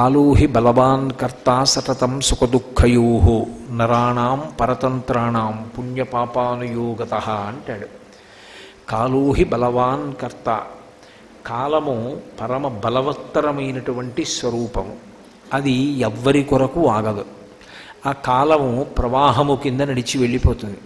కాలో హి బలవాన్ కర్త సతతం సుఖదుఃఖయో నరాణాం పరతంత్రాణం పుణ్యపాపానుయోగత అంటాడు. కాలో హి బలవాన్ కర్త, కాలము పరమ బలవత్తరమైనటువంటి స్వరూపము. అది ఎవ్వరి కొరకు ఆగదు. ఆ కాలము ప్రవాహము కింద నడిచి వెళ్ళిపోతుంది.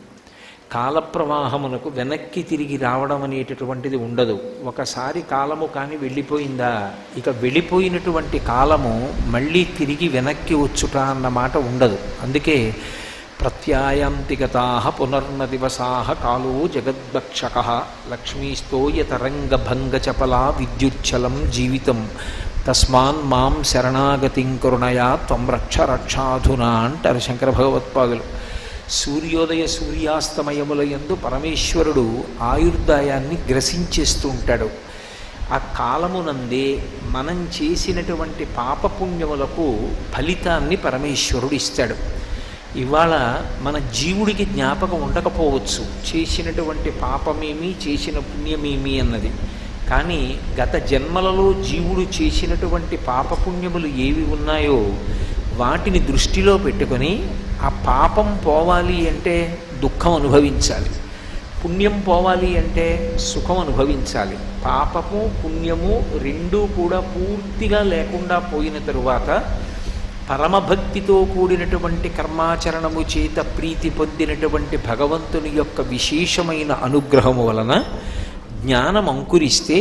కాల ప్రవాహమునకు వెనక్కి తిరిగి రావడం అనేటటువంటిది ఉండదు. ఒకసారి కాలము కానీ వెళ్ళిపోయిందా, ఇక వెళ్ళిపోయినటువంటి కాలము మళ్ళీ తిరిగి వెనక్కి వచ్చుట అన్నమాట ఉండదు. అందుకే ప్రత్యాయాంతి గతాః పునర్న దివసాః కాలో జగద్భక్షకః లక్ష్మీస్తోయతరంగభంగచపలా విద్యుచ్చలం జీవితం తస్మాన్ మాం శరణాగతిం కరుణయా త్వం రక్ష రక్షాధునా అంటారు శంకర భగవత్పాదులు. సూర్యోదయ సూర్యాస్తమయముల యందు పరమేశ్వరుడు ఆయుర్దాయాన్ని గ్రసించేస్తూ ఉంటాడు. ఆ కాలమునందే మనం చేసినటువంటి పాపపుణ్యములకు ఫలితాన్ని పరమేశ్వరుడు ఇస్తాడు. ఇవాళ మన జీవుడికి జ్ఞాపకం ఉండకపోవచ్చు చేసినటువంటి పాపమేమి చేసిన పుణ్యమేమి అన్నది. కానీ గత జన్మలలో జీవుడు చేసినటువంటి పాపపుణ్యములు ఏవి ఉన్నాయో వాటిని దృష్టిలో పెట్టుకొని ఆ పాపం పోవాలి అంటే దుఃఖం అనుభవించాలి, పుణ్యం పోవాలి అంటే సుఖం అనుభవించాలి. పాపము పుణ్యము రెండూ కూడా పూర్తిగా లేకుండా పోయిన తరువాత పరమభక్తితో కూడినటువంటి కర్మాచరణము చేత ప్రీతి పొందినటువంటి భగవంతుని యొక్క విశేషమైన అనుగ్రహము వలన జ్ఞానం అంకురిస్తే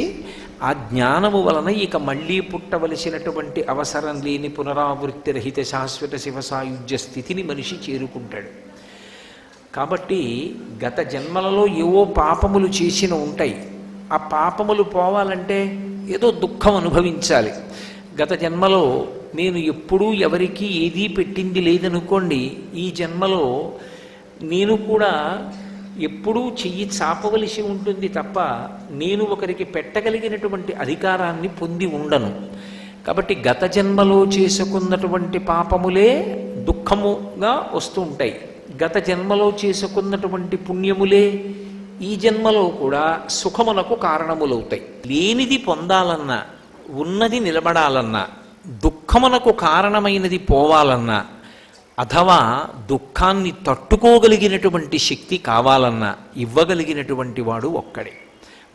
ఆ జ్ఞానము వలన ఇక మళ్ళీ పుట్టవలసినటువంటి అవసరం లేని పునరావృత్తి రహిత శాశ్వత శివ సాయుధ్య స్థితిని మనిషి చేరుకుంటాడు. కాబట్టి గత జన్మలలో ఏవో పాపములు చేసిన ఉంటాయి. ఆ పాపములు పోవాలంటే ఏదో దుఃఖం అనుభవించాలి. గత జన్మలో నేను ఎప్పుడూ ఎవరికి ఏదీ పెట్టింది లేదనుకోండి, ఈ జన్మలో నేను కూడా ఎప్పుడూ చెయ్యి చాపవలసి ఉంటుంది తప్ప నేను ఒకరికి పెట్టగలిగినటువంటి అధికారాన్ని పొంది ఉండను. కాబట్టి గత జన్మలో చేసుకున్నటువంటి పాపములే దుఃఖముగా వస్తూ ఉంటాయి. గత జన్మలో చేసుకున్నటువంటి పుణ్యములే ఈ జన్మలో కూడా సుఖమునకు కారణములవుతాయి. లేనిది పొందాలన్నా, ఉన్నది నిలబడాలన్నా, దుఃఖమునకు కారణమైనది పోవాలన్నా, అథవా దుఃఖాన్ని తట్టుకోగలిగినటువంటి శక్తి కావాలన్నా ఇవ్వగలిగినటువంటి వాడు ఒక్కడే,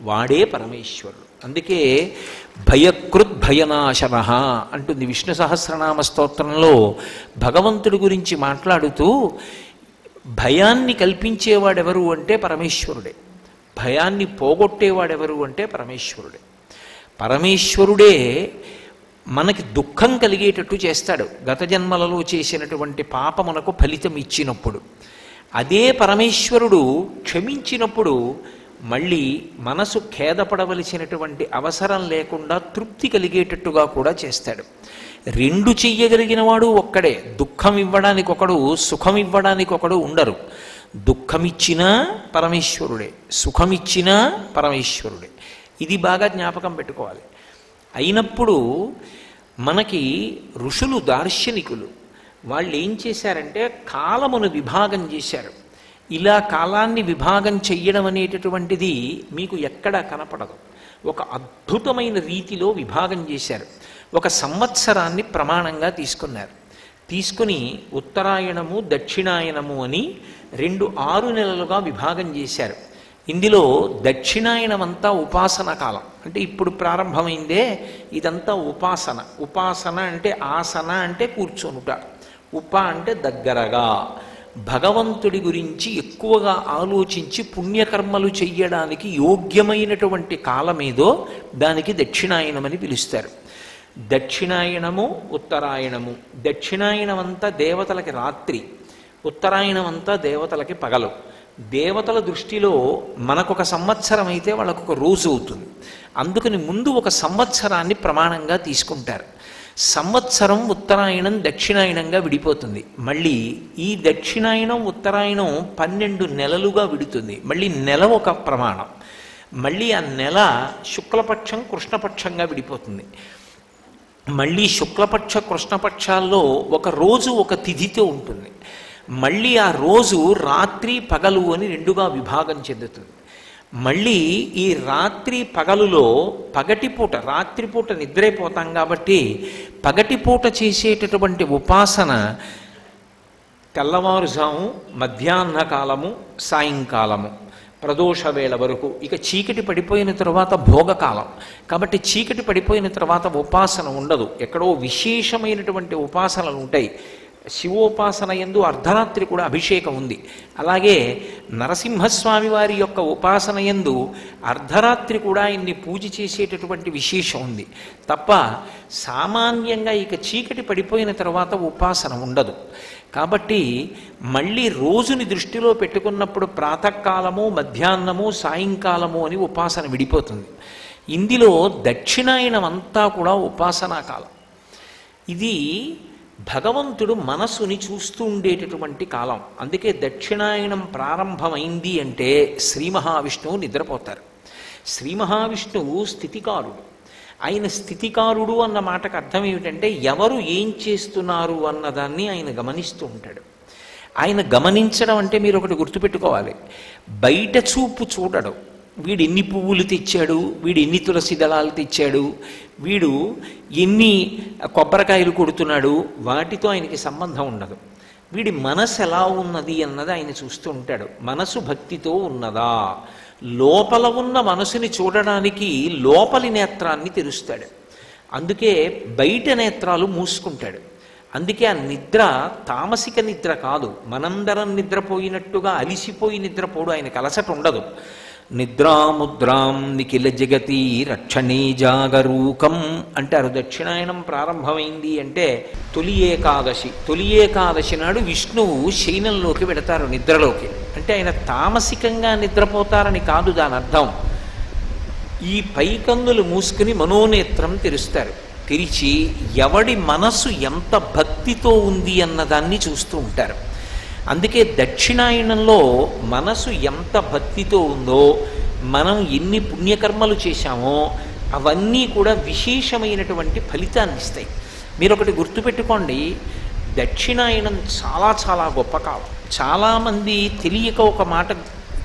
వాడే పరమేశ్వరుడు. అందుకే భయకృద్ భయనాశన అంటుంది విష్ణు సహస్రనామ స్తోత్రంలో. భగవంతుడి గురించి మాట్లాడుతూ భయాన్ని కల్పించేవాడెవరు అంటే పరమేశ్వరుడే, భయాన్ని పోగొట్టేవాడెవరు అంటే పరమేశ్వరుడే. పరమేశ్వరుడే మనకి దుఃఖం కలిగేటట్టు చేస్తాడు గత జన్మలలో చేసినటువంటి పాపమునకు ఫలితం ఇచ్చినప్పుడు. అదే పరమేశ్వరుడు క్షమించినప్పుడు మళ్ళీ మనసు ఖేదపడవలసినటువంటి అవసరం లేకుండా తృప్తి కలిగేటట్టుగా కూడా చేస్తాడు. రెండు చెయ్యగలిగిన వాడు ఒక్కడే. దుఃఖం ఇవ్వడానికి ఒకడు, సుఖం ఇవ్వడానికి ఒకడు ఉండరు. దుఃఖమిచ్చినా పరమేశ్వరుడే, సుఖమిచ్చినా పరమేశ్వరుడే. ఇది బాగా జ్ఞాపకం పెట్టుకోవాలి. అయినప్పుడు మనకి ఋషులు, దార్శనికులు వాళ్ళు ఏం చేశారంటే కాలమును విభాగం చేశారు. ఇలా కాలాన్ని విభాగం చెయ్యడం అనేటటువంటిది మీకు ఎక్కడా కనపడదు. ఒక అద్భుతమైన రీతిలో విభాగం చేశారు. ఒక సంవత్సరాన్ని ప్రమాణంగా తీసుకున్నారు. తీసుకుని ఉత్తరాయణము దక్షిణాయనము అని 2 6 నెలలుగా విభాగం చేశారు. ఇందులో దక్షిణాయనమంతా ఉపాసన కాలం. అంటే ఇప్పుడు ప్రారంభమైందే ఇదంతా ఉపాసన. ఉపాసన అంటే ఆసన అంటే కూర్చొనుట, ఉప అంటే దగ్గరగా భగవంతుడి గురించి ఎక్కువగా ఆలోచించి పుణ్యకర్మలు చెయ్యడానికి యోగ్యమైనటువంటి కాలమేదో దానికి దక్షిణాయనమని పిలుస్తారు. దక్షిణాయనము ఉత్తరాయణము. దక్షిణాయనమంతా దేవతలకి రాత్రి, ఉత్తరాయణమంతా దేవతలకి పగలు. దేవతల దృష్టిలో మనకొక సంవత్సరం అయితే వాళ్ళకొక రోజు అవుతుంది. అందుకని ముందు ఒక సంవత్సరాన్ని ప్రమాణంగా తీసుకుంటారు. సంవత్సరం ఉత్తరాయణం దక్షిణాయనంగా విడిపోతుంది. మళ్ళీ ఈ దక్షిణాయనం ఉత్తరాయణం 12 నెలలుగా విడుతుంది. మళ్ళీ నెల ఒక ప్రమాణం. మళ్ళీ ఆ నెల శుక్లపక్షం కృష్ణపక్షంగా విడిపోతుంది. మళ్ళీ శుక్లపక్ష కృష్ణపక్షాల్లో ఒక రోజు ఒక తిథితో ఉంటుంది. మళ్ళీ ఆ రోజు రాత్రి పగలు అని 2గా విభాగం చెందుతుంది. మళ్ళీ ఈ రాత్రి పగలులో పగటిపూట, రాత్రిపూట నిద్రైపోతాం కాబట్టి పగటిపూట చేసేటటువంటి ఉపాసన తెల్లవారుజాము, మధ్యాహ్న కాలము, సాయంకాలము, ప్రదోష వేళ వరకు. ఇక చీకటి పడిపోయిన తర్వాత భోగకాలం కాబట్టి చీకటి పడిపోయిన తర్వాత ఉపాసన ఉండదు. ఎక్కడో విశేషమైనటువంటి ఉపాసనలు ఉంటాయి. శివోపాసన యందు అర్ధరాత్రి కూడా అభిషేకం ఉంది. అలాగే నరసింహస్వామి వారి యొక్క ఉపాసన యందు అర్ధరాత్రి కూడా ఆయన్ని పూజ చేసేటటువంటి విశేషం ఉంది తప్ప సామాన్యంగా ఇక చీకటి పడిపోయిన తర్వాత ఉపాసన ఉండదు. కాబట్టి మళ్ళీ రోజుని దృష్టిలో పెట్టుకున్నప్పుడు ప్రాతకాలము, మధ్యాహ్నము, సాయంకాలము అని ఉపాసన విడిపోతుంది. ఇందులో దక్షిణాయనం అంతా కూడా ఉపాసనా కాలం. ఇది భగవంతుడు మనసుని చూస్తూ ఉండేటటువంటి కాలం. అందుకే దక్షిణాయనం ప్రారంభమైంది అంటే శ్రీ మహావిష్ణువు నిద్రపోతారు. శ్రీ మహావిష్ణువు స్థితికారుడు. ఆయన స్థితికారుడు అన్న మాటకు అర్థం ఏమిటంటే ఎవరు ఏం చేస్తున్నారు అన్నదాన్ని ఆయన గమనిస్తూ ఉంటాడు. ఆయన గమనించడం అంటే మీరు ఒకటి గుర్తుపెట్టుకోవాలి, బయట చూపు చూడడు. వీడు ఎన్ని పువ్వులు తెచ్చాడు, వీడు ఎన్ని తులసి దళాలు తెచ్చాడు, వీడు ఎన్ని కొబ్బరికాయలు కొడుతున్నాడు, వాటితో ఆయనకి సంబంధం ఉండదు. వీడి మనసు ఎలా ఉన్నది అన్నది ఆయన చూస్తూ ఉంటాడు. మనసు భక్తితో ఉన్నదా, లోపల ఉన్న మనసుని చూడడానికి లోపలి నేత్రాన్ని తెరుస్తాడు. అందుకే బయట నేత్రాలు మూసుకుంటాడు. అందుకే ఆ నిద్ర తామసిక నిద్ర కాదు. మనందరం నిద్రపోయినట్టుగా అలిసిపోయి నిద్రపోడు. ఆయనకు అలసట ఉండదు. నిద్రాముద్రాం నిఖిల జగతి రక్షణే జాగరూకం అంటారు. దక్షిణాయనం ప్రారంభమైంది అంటే తొలి ఏకాదశి. తొలి ఏకాదశి నాడు విష్ణువు శయనంలోకి వెడతారు, నిద్రలోకి. అంటే ఆయన తామసికంగా నిద్రపోతారని కాదు దాని అర్థం. ఈ పైకందులు మూసుకుని మనోనేత్రం తెరుస్తారు. తెరిచి ఎవడి మనసు ఎంత భక్తితో ఉంది అన్నదాన్ని చూస్తూ ఉంటారు. అందుకే దక్షిణాయనంలో మనసు ఎంత భక్తితో ఉందో, మనం ఎన్ని పుణ్యకర్మలు చేశామో అవన్నీ కూడా విశేషమైనటువంటి ఫలితాన్ని ఇస్తాయి. మీరు ఒకటి గుర్తుపెట్టుకోండి, దక్షిణాయనం చాలా చాలా గొప్ప కాలం. చాలామంది తెలియక ఒక మాట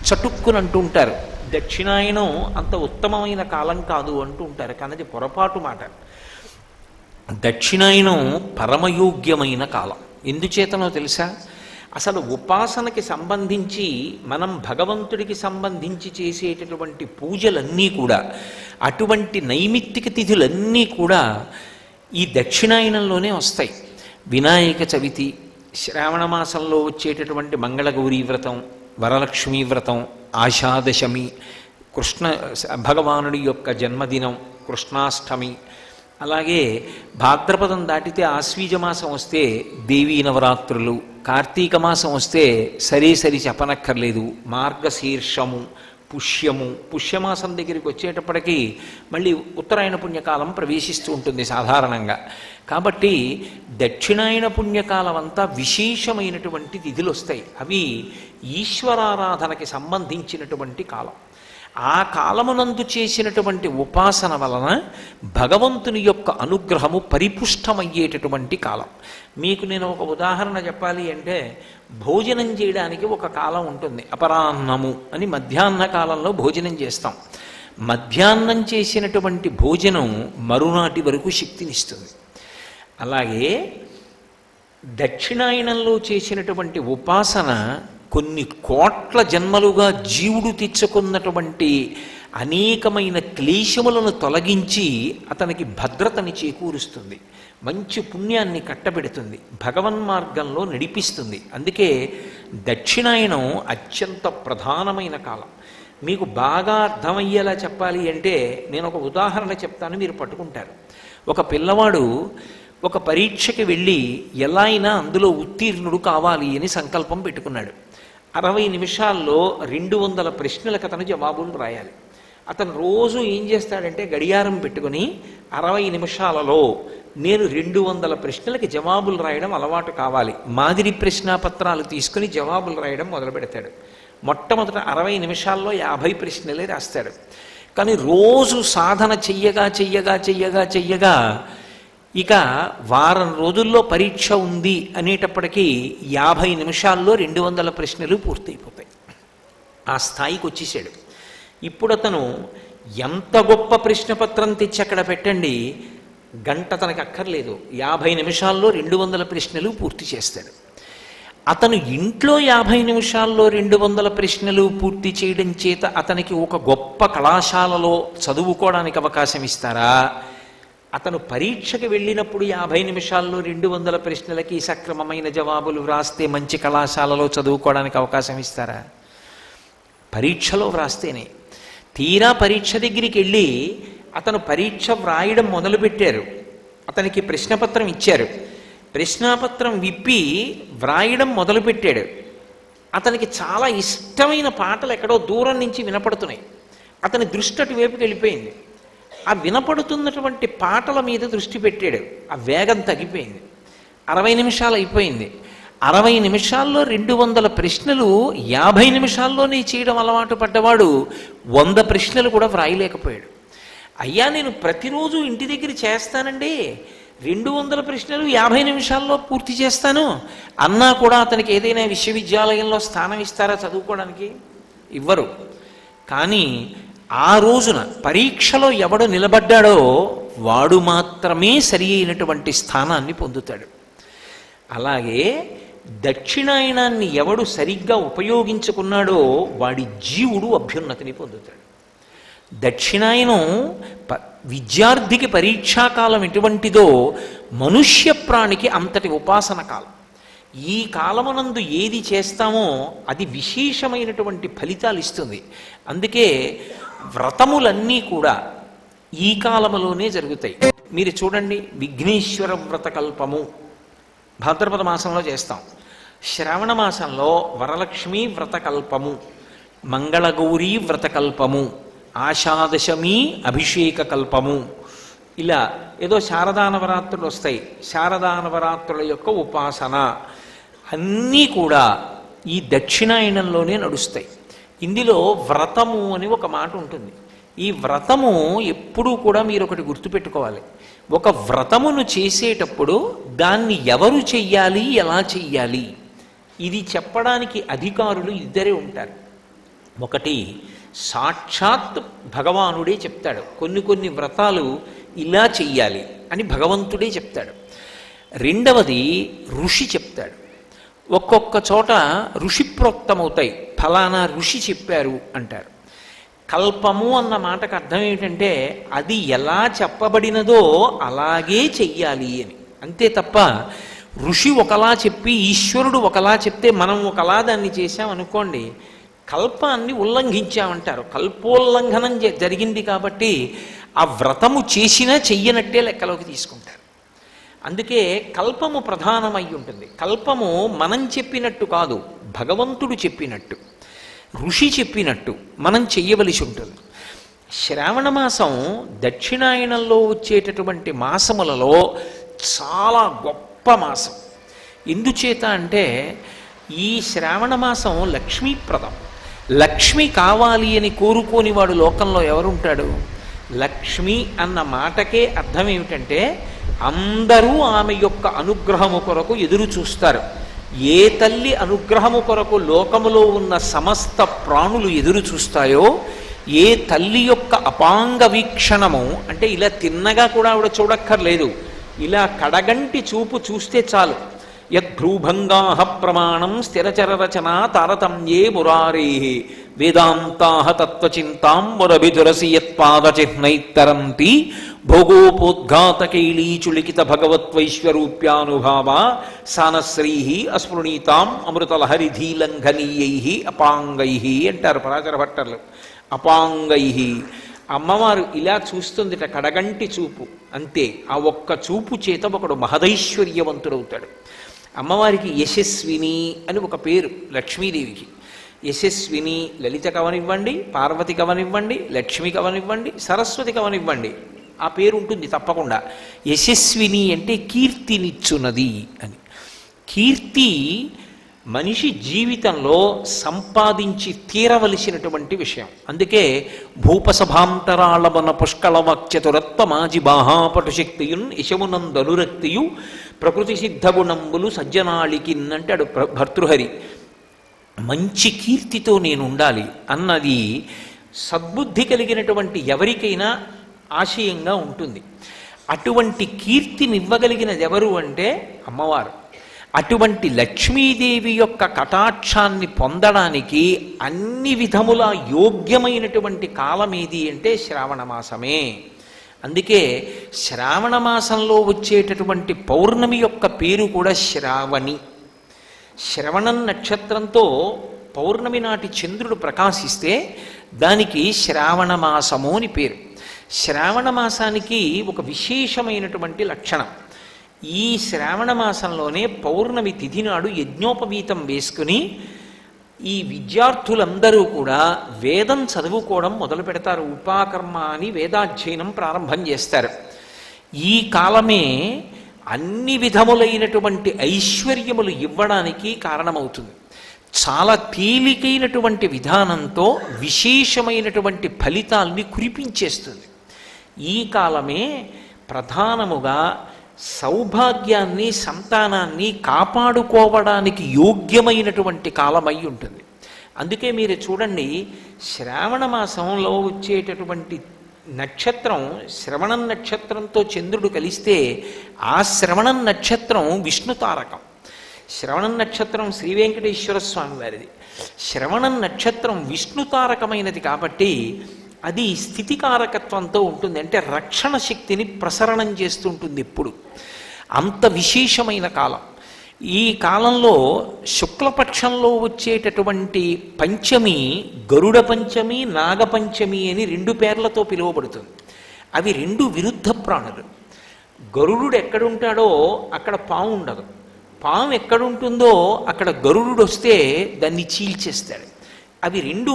చటుక్కుని అంటూ ఉంటారు, దక్షిణాయనం అంత ఉత్తమమైన కాలం కాదు అంటూ ఉంటారు. కానీ అది పొరపాటు మాట. దక్షిణాయనం పరమయోగ్యమైన కాలం. ఎందుచేతనో తెలుసా? అసలు ఉపాసనకి సంబంధించి మనం భగవంతుడికి సంబంధించి చేసేటటువంటి పూజలన్నీ కూడా, అటువంటి నైమిత్తిక తిథులన్నీ కూడా ఈ దక్షిణాయనంలోనే వస్తాయి. వినాయక చవితి, శ్రావణ మాసంలో వచ్చేటటువంటి మంగళగౌరీ వ్రతం, వరలక్ష్మీ వ్రతం, ఆషాదశమి, కృష్ణ భగవానుడి యొక్క జన్మదినం, కృష్ణాష్టమి, అలాగే భాద్రపదం దాటితే ఆశ్వీజ మాసం వస్తే దేవీ నవరాత్రులు, కార్తీక మాసం వస్తే సరి చెప్పనక్కర్లేదు, మార్గశీర్షము, పుష్యము. పుష్యమాసం దగ్గరికి వచ్చేటప్పటికీ మళ్ళీ ఉత్తరాయణ పుణ్యకాలం ప్రవేశిస్తూ ఉంటుంది సాధారణంగా. కాబట్టి దక్షిణాయన పుణ్యకాలం అంతా విశేషమైనటువంటి తిథులు వస్తాయి. అవి ఈశ్వరారాధనకి సంబంధించినటువంటి కాలం. ఆ కాలమునందు చేసినటువంటి ఉపాసన వలన భగవంతుని యొక్క అనుగ్రహము పరిపుష్టమయ్యేటటువంటి కాలం. మీకు నేను ఒక ఉదాహరణ చెప్పాలి అంటే, భోజనం చేయడానికి ఒక కాలం ఉంటుంది, అపరాహ్నము అని. మధ్యాహ్న కాలంలో భోజనం చేస్తాం. మధ్యాహ్నం చేసినటువంటి భోజనం మరునాటి వరకు శక్తినిస్తుంది. అలాగే దక్షిణాయనంలో చేసినటువంటి ఉపాసన కొన్ని కోట్ల జన్మలుగా జీవుడు తెచ్చుకున్నటువంటి అనేకమైన క్లేశములను తొలగించి అతనికి భద్రతని చేకూరుస్తుంది, మంచి పుణ్యాన్ని కట్టబెడుతుంది, భగవన్మార్గంలో నడిపిస్తుంది. అందుకే దక్షిణాయనం అత్యంత ప్రధానమైన కాలం. మీకు బాగా అర్థమయ్యేలా చెప్పాలి అంటే నేను ఒక ఉదాహరణ చెప్తాను, మీరు పట్టుకుంటారు. ఒక పిల్లవాడు ఒక పరీక్షకి వెళ్ళి ఎలా అయినా అందులో ఉత్తీర్ణుడు కావాలి అని సంకల్పం పెట్టుకున్నాడు. 60 నిమిషాల్లో 200 ప్రశ్నలకు అతను జవాబులు రాయాలి. అతను రోజు ఏం చేస్తాడంటే గడియారం పెట్టుకుని 60 నిమిషాలలో నేను 200 ప్రశ్నలకి జవాబులు రాయడం అలవాటు కావాలి. మాదిరి ప్రశ్నాపత్రాలు తీసుకుని జవాబులు రాయడం మొదలు పెడతాడు. మొట్టమొదట 60 నిమిషాల్లో 50 ప్రశ్నలే రాస్తాడు. కానీ రోజు సాధన చెయ్యగా ఇక వారం రోజుల్లో పరీక్ష ఉంది అనేటప్పటికీ 50 నిమిషాల్లో 200 ప్రశ్నలు పూర్తయిపోతాయి. ఆ స్థాయికి వచ్చేసాడు. ఇప్పుడు అతను ఎంత గొప్ప ప్రశ్నపత్రం తెచ్చి అక్కడ పెట్టండి, గంట తనకి అక్కర్లేదు, 50 నిమిషాల్లో 200 ప్రశ్నలు పూర్తి చేస్తాడు. అతను ఇంట్లో 50 నిమిషాల్లో 200 ప్రశ్నలు పూర్తి చేయడం చేత అతనికి ఒక గొప్ప కళాశాలలో చదువుకోవడానికి అవకాశం ఇస్తారా? అతను పరీక్షకి వెళ్ళినప్పుడు 50 నిమిషాల్లో 200 ప్రశ్నలకి సక్రమమైన జవాబులు వ్రాస్తే మంచి కళాశాలలో చదువుకోవడానికి అవకాశం ఇస్తారా? పరీక్షలో వ్రాస్తేనే. తీరా పరీక్ష దగ్గరికి వెళ్ళి అతను పరీక్ష వ్రాయడం మొదలుపెట్టారు, అతనికి ప్రశ్నపత్రం ఇచ్చారు, ప్రశ్నాపత్రం విప్పి వ్రాయడం మొదలుపెట్టాడు. అతనికి చాలా ఇష్టమైన పాటలు ఎక్కడో దూరం నుంచి వినపడుతున్నాయి. అతని దృష్టి అటువైపుకి వెళ్ళిపోయింది. ఆ వినపడుతున్నటువంటి పాటల మీద దృష్టి పెట్టాడు. ఆ వేగం తగ్గిపోయింది. 60 నిమిషాలు అయిపోయింది. 60 నిమిషాల్లో 200 ప్రశ్నలు 50 నిమిషాల్లోనే చేయడం అలవాటు పడ్డవాడు 100 ప్రశ్నలు కూడా వ్రాయలేకపోయాడు. అయ్యా, నేను ప్రతిరోజు ఇంటి దగ్గర చేస్తానండి, 200 ప్రశ్నలు 50 నిమిషాల్లో పూర్తి చేస్తాను అన్నా కూడా అతనికి ఏదైనా విశ్వవిద్యాలయంలో స్థానం ఇస్తారా చదువుకోవడానికి? ఇవ్వరు. కానీ ఆ రోజున పరీక్షలో ఎవడు నిలబడ్డాడో వాడు మాత్రమే సరి అయినటువంటి స్థానాన్ని పొందుతాడు. అలాగే దక్షిణాయనాన్ని ఎవడు సరిగ్గా ఉపయోగించుకున్నాడో వాడి జీవుడు అభ్యున్నతిని పొందుతాడు. దక్షిణాయనం విద్యార్థికి పరీక్షాకాలం ఎటువంటిదో మనుష్య ప్రాణికి అంతటి ఉపాసన కాలం. ఈ కాలమునందు ఏది చేస్తామో అది విశేషమైనటువంటి ఫలితాలు ఇస్తుంది. అందుకే వ్రతములన్నీ కూడా ఈ కాలములోనే జరుగుతాయి. మీరు చూడండి, విఘ్నేశ్వర వ్రతకల్పము భాద్రపద మాసంలో చేస్తాం. శ్రావణ మాసంలో వరలక్ష్మీ వ్రతకల్పము, మంగళగౌరీ వ్రతకల్పము, ఆషాదశమి అభిషేక కల్పము, ఇలా ఏదో శారదా నవరాత్రులు వస్తాయి. శారదా నవరాత్రుల యొక్క ఉపాసన అన్నీ కూడా ఈ దక్షిణాయనంలోనే నడుస్తాయి. ఇందులో వ్రతము అని ఒక మాట ఉంటుంది. ఈ వ్రతము ఎప్పుడూ కూడా మీరు ఒకటి గుర్తుపెట్టుకోవాలి. ఒక వ్రతమును చేసేటప్పుడు దాన్ని ఎవరు చెయ్యాలి, ఎలా చెయ్యాలి, ఇది చెప్పడానికి అధికారులు ఇద్దరే ఉంటారు. ఒకటి సాక్షాత్ భగవానుడే చెప్తాడు, కొన్ని వ్రతాలు ఇలా చెయ్యాలి అని భగవంతుడే చెప్తాడు. రెండవది ఋషి చెప్తాడు. ఒక్కొక్క చోట ఋషి ప్రోక్తమవుతాయి, ఫలానా ఋషి చెప్పారు అంటారు. కల్పము అన్న మాటకు అర్థం ఏమిటంటే అది ఎలా చెప్పబడినదో అలాగే చెయ్యాలి అని. అంతే తప్ప ఋషి ఒకలా చెప్పి ఈశ్వరుడు ఒకలా చెప్తే మనం ఒకలా దాన్ని చేశామనుకోండి, కల్పాన్ని ఉల్లంఘించామంటారు. కల్పోల్లంఘనం జరిగింది కాబట్టి ఆ వ్రతము చేసినా చెయ్యనట్టే లెక్కలోకి తీసుకుంటారు. అందుకే కల్పము ప్రధానమై ఉంటుంది. కల్పము మనం చెప్పినట్టు కాదు, భగవంతుడు చెప్పినట్టు, ఋషి చెప్పినట్టు మనం చెయ్యవలసి ఉంటుంది. శ్రావణ మాసం దక్షిణాయనంలో వచ్చేటటువంటి మాసములలో చాలా గొప్ప మాసం. ఎందుచేత అంటే ఈ శ్రావణ మాసం లక్ష్మీప్రదం. లక్ష్మి కావాలి అని కోరుకోని వాడు లోకంలో ఎవరుంటాడు? లక్ష్మి అన్న మాటకే అర్థం ఏమిటంటే అందరూ ఆమె యొక్క అనుగ్రహము కొరకు ఎదురు చూస్తారు. ఏ తల్లి అనుగ్రహము కొరకు లోకములో ఉన్న సమస్త ప్రాణులు ఎదురు చూస్తాయో, ఏ తల్లి యొక్క అపాంగ వీక్షణము అంటే ఇలా తిన్నగా కూడా ఆవిడ చూడక్కర్లేదు, ఇలా కడగంటి చూపు చూస్తే చాలు. యద్భ్రూభంగాః ప్రమాణం స్థిరచరరచన తారతమ్యే మురారే వేదాంతాః తత్వచింతాం మురభిదురసి యత్పాదచిహ్నైత్తరంతి భోగోపోద్ఘాతకైళీచులికిత భగవత్వైశ్వరూప్యానుభావ సానశ్రీః అస్పృణీతాం అమృతలహరిధీలంఘనీయైః అపాంగైః అంటారు పరాశర భట్టర్లు. అపాంగైః, అమ్మవారు ఇలా చూస్తుందిట, కడగంటి చూపు అంతే. ఆ ఒక్క చూపు చేత ఒకడు మహదైశ్వర్యవంతుడవుతాడు. అమ్మవారికి యశస్విని అని ఒక పేరు లక్ష్మీదేవికి. యశస్విని లలిత కవనివ్వండి, పార్వతి కవనివ్వండి, లక్ష్మి కవనివ్వండి, సరస్వతి కవనివ్వండి, ఆ పేరు ఉంటుంది తప్పకుండా. యశస్విని అంటే కీర్తినిచ్చున్నది అని. కీర్తి మనిషి జీవితంలో సంపాదించి తీరవలసినటువంటి విషయం. అందుకే భూపసభాంతరాళవన పుష్కళవాక్చతురత్వమాజి బాహాపటుశక్తియున్ యశమునందనురక్తియు ప్రకృతి సిద్ధగుణంబులు సజ్జనాళికిన్ అంటాడు భర్తృహరి. మంచి కీర్తితో నేను ఉండాలి అన్నది సద్బుద్ధి కలిగినటువంటి ఎవరికైనా ఆశయంగా ఉంటుంది. అటువంటి కీర్తినివ్వగలిగినది ఎవరు అంటే అమ్మవారు. అటువంటి లక్ష్మీదేవి యొక్క కటాక్షాన్ని పొందడానికి అన్ని విధముల యోగ్యమైనటువంటి కాలం ఏది అంటే శ్రావణ మాసమే. అందుకే శ్రావణ మాసంలో వచ్చేటటువంటి పౌర్ణమి యొక్క పేరు కూడా శ్రావణి. శ్రవణం నక్షత్రంతో పౌర్ణమి నాటి చంద్రుడు ప్రకాశిస్తే దానికి శ్రావణ మాసము అని పేరు. శ్రావణ మాసానికి ఒక విశేషమైనటువంటి లక్షణం. ఈ శ్రావణ మాసంలోనే పౌర్ణమి తిథి నాడు యజ్ఞోపవీతం వేసుకుని ఈ విద్యార్థులందరూ కూడా వేదం చదువుకోవడం మొదలు పెడతారు. ఉపాకర్మ అని వేదాధ్యయనం ప్రారంభం చేస్తారు. ఈ కాలమే అన్ని విధములైనటువంటి ఐశ్వర్యములు ఇవ్వడానికి కారణమవుతుంది. చాలా తేలికైనటువంటి విధానంతో విశేషమైనటువంటి ఫలితాల్ని కురిపించేస్తుంది. ఈ కాలమే ప్రధానముగా సౌభాగ్యాన్ని సంతానాన్ని కాపాడుకోవడానికి యోగ్యమైనటువంటి కాలమై ఉంటుంది. అందుకే మీరు చూడండి, శ్రావణ మాసంలో వచ్చేటటువంటి నక్షత్రం శ్రవణం నక్షత్రంతో చంద్రుడు కలిస్తే ఆ శ్రవణం నక్షత్రం విష్ణు తారకం. శ్రవణం నక్షత్రం శ్రీ వెంకటేశ్వర స్వామి వారిది. శ్రవణం నక్షత్రం విష్ణు తారకమైనది కాబట్టి అది స్థితికారకత్వంతో ఉంటుంది. అంటే రక్షణ శక్తిని ప్రసరణం చేస్తుంటుంది ఎప్పుడు. అంత విశేషమైన కాలం. ఈ కాలంలో శుక్లపక్షంలో వచ్చేటటువంటి పంచమి గరుడ పంచమి, నాగపంచమి అని రెండు పేర్లతో పిలువబడుతుంది. అవి రెండు విరుద్ధ ప్రాణులు. గరుడు ఎక్కడుంటాడో అక్కడ పాము ఉండదు. పాము ఎక్కడుంటుందో అక్కడ గరుడు వస్తే దాన్ని చీల్చేస్తాడు. అవి రెండు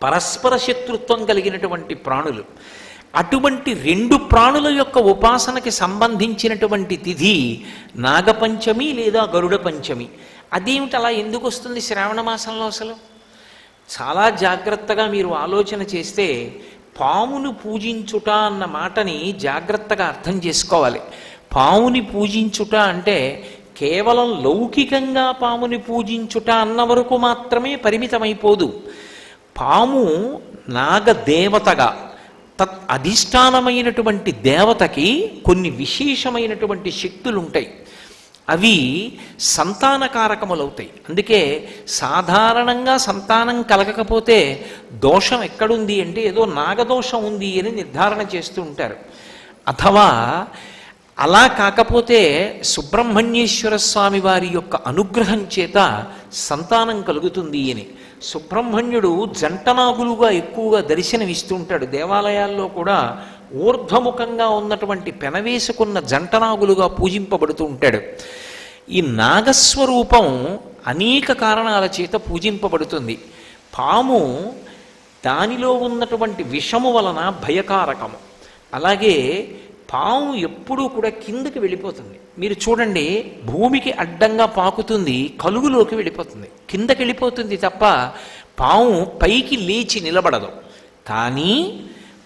పరస్పర శత్రుత్వం కలిగినటువంటి ప్రాణులు. అటువంటి రెండు ప్రాణుల యొక్క ఉపాసనకి సంబంధించినటువంటి తిథి నాగపంచమి లేదా గరుడ పంచమి. అదేమిటి అలా ఎందుకు వస్తుంది శ్రావణ మాసంలో? అసలు చాలా జాగ్రత్తగా మీరు ఆలోచన చేస్తే పామును పూజించుట అన్న మాటని జాగ్రత్తగా అర్థం చేసుకోవాలి. పాముని పూజించుట అంటే కేవలం లౌకికంగా పాముని పూజించుట అన్న వరకు మాత్రమే పరిమితమైపోదు. పాము నాగదేవతగా తత్ అధిష్టానమైనటువంటి దేవతకి కొన్ని విశేషమైనటువంటి శక్తులు ఉంటాయి. అవి సంతానకారకములవుతాయి. అందుకే సాధారణంగా సంతానం కలగకపోతే దోషం ఎక్కడుంది అంటే ఏదో నాగదోషం ఉంది అని నిర్ధారణ చేస్తూ ఉంటారు. అథవా అలా కాకపోతే సుబ్రహ్మణ్యేశ్వర స్వామి వారి యొక్క అనుగ్రహం చేత సంతానం కలుగుతుంది అని. సుబ్రహ్మణ్యుడు జంటనాగులుగా ఎక్కువగా దర్శనమిస్తూ ఉంటాడు. దేవాలయాల్లో కూడా ఊర్ధ్వముఖంగా ఉన్నటువంటి పెనవేసుకున్న జంటనాగులుగా పూజింపబడుతూ ఉంటాడు. ఈ నాగస్వరూపం అనేక కారణాల చేత పూజింపబడుతుంది. పాము దానిలో ఉన్నటువంటి విషము వలన భయకారకము. అలాగే పాము ఎప్పుడూ కూడా కిందకి వెళ్ళిపోతుంది. మీరు చూడండి, భూమికి అడ్డంగా పాకుతుంది, కలుగులోకి వెళ్ళిపోతుంది, కిందకి వెళ్ళిపోతుంది తప్ప పాము పైకి లేచి నిలబడదు. కానీ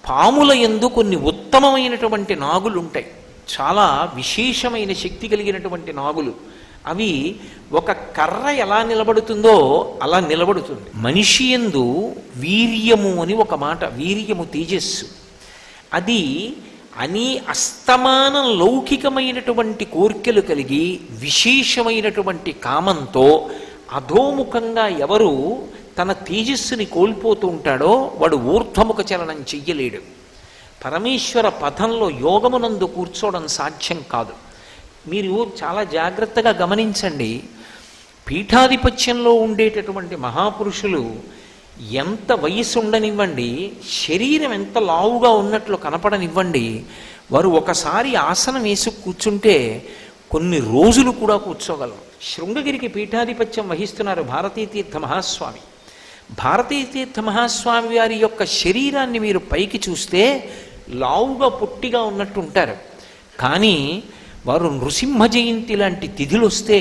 పాముల యందు కొన్ని ఉత్తమమైనటువంటి నాగులు ఉంటాయి. చాలా విశేషమైన శక్తి కలిగినటువంటి నాగులు. అవి ఒక కర్ర ఎలా నిలబడుతుందో అలా నిలబడుతుంది. మనిషి యందు వీర్యము అని ఒక మాట, వీర్యము తేజస్సు. అది అస్తమానం లౌకికమైనటువంటి కోర్కెలు కలిగి విశేషమైనటువంటి కామంతో అధోముఖంగా ఎవరు తన తేజస్సుని కోల్పోతూ ఉంటాడో వాడు ఊర్ధ్వముఖ చలనం చెయ్యలేడు. పరమేశ్వర పథంలో యోగమునందు కూర్చోవడం సాధ్యం కాదు. మీరు చాలా జాగ్రత్తగా గమనించండి. పీఠాధిపత్యంలో ఉండేటటువంటి మహాపురుషులు ఎంత వయసు ఉండనివ్వండి, శరీరం ఎంత లావుగా ఉన్నట్లు కనపడనివ్వండి, వారు ఒకసారి ఆసనం వేసి కూర్చుంటే కొన్ని రోజులు కూడా కూర్చోగలరు. శృంగగిరికి పీఠాధిపత్యం వహిస్తున్నారు భారతీతీర్థ మహాస్వామి. భారతీతీర్థ మహాస్వామి వారి యొక్క శరీరాన్ని మీరు పైకి చూస్తే లావుగా పొట్టిగా ఉన్నట్టు ఉంటారు. కానీ వారు నృసింహ జయంతి లాంటి తిథులు వస్తే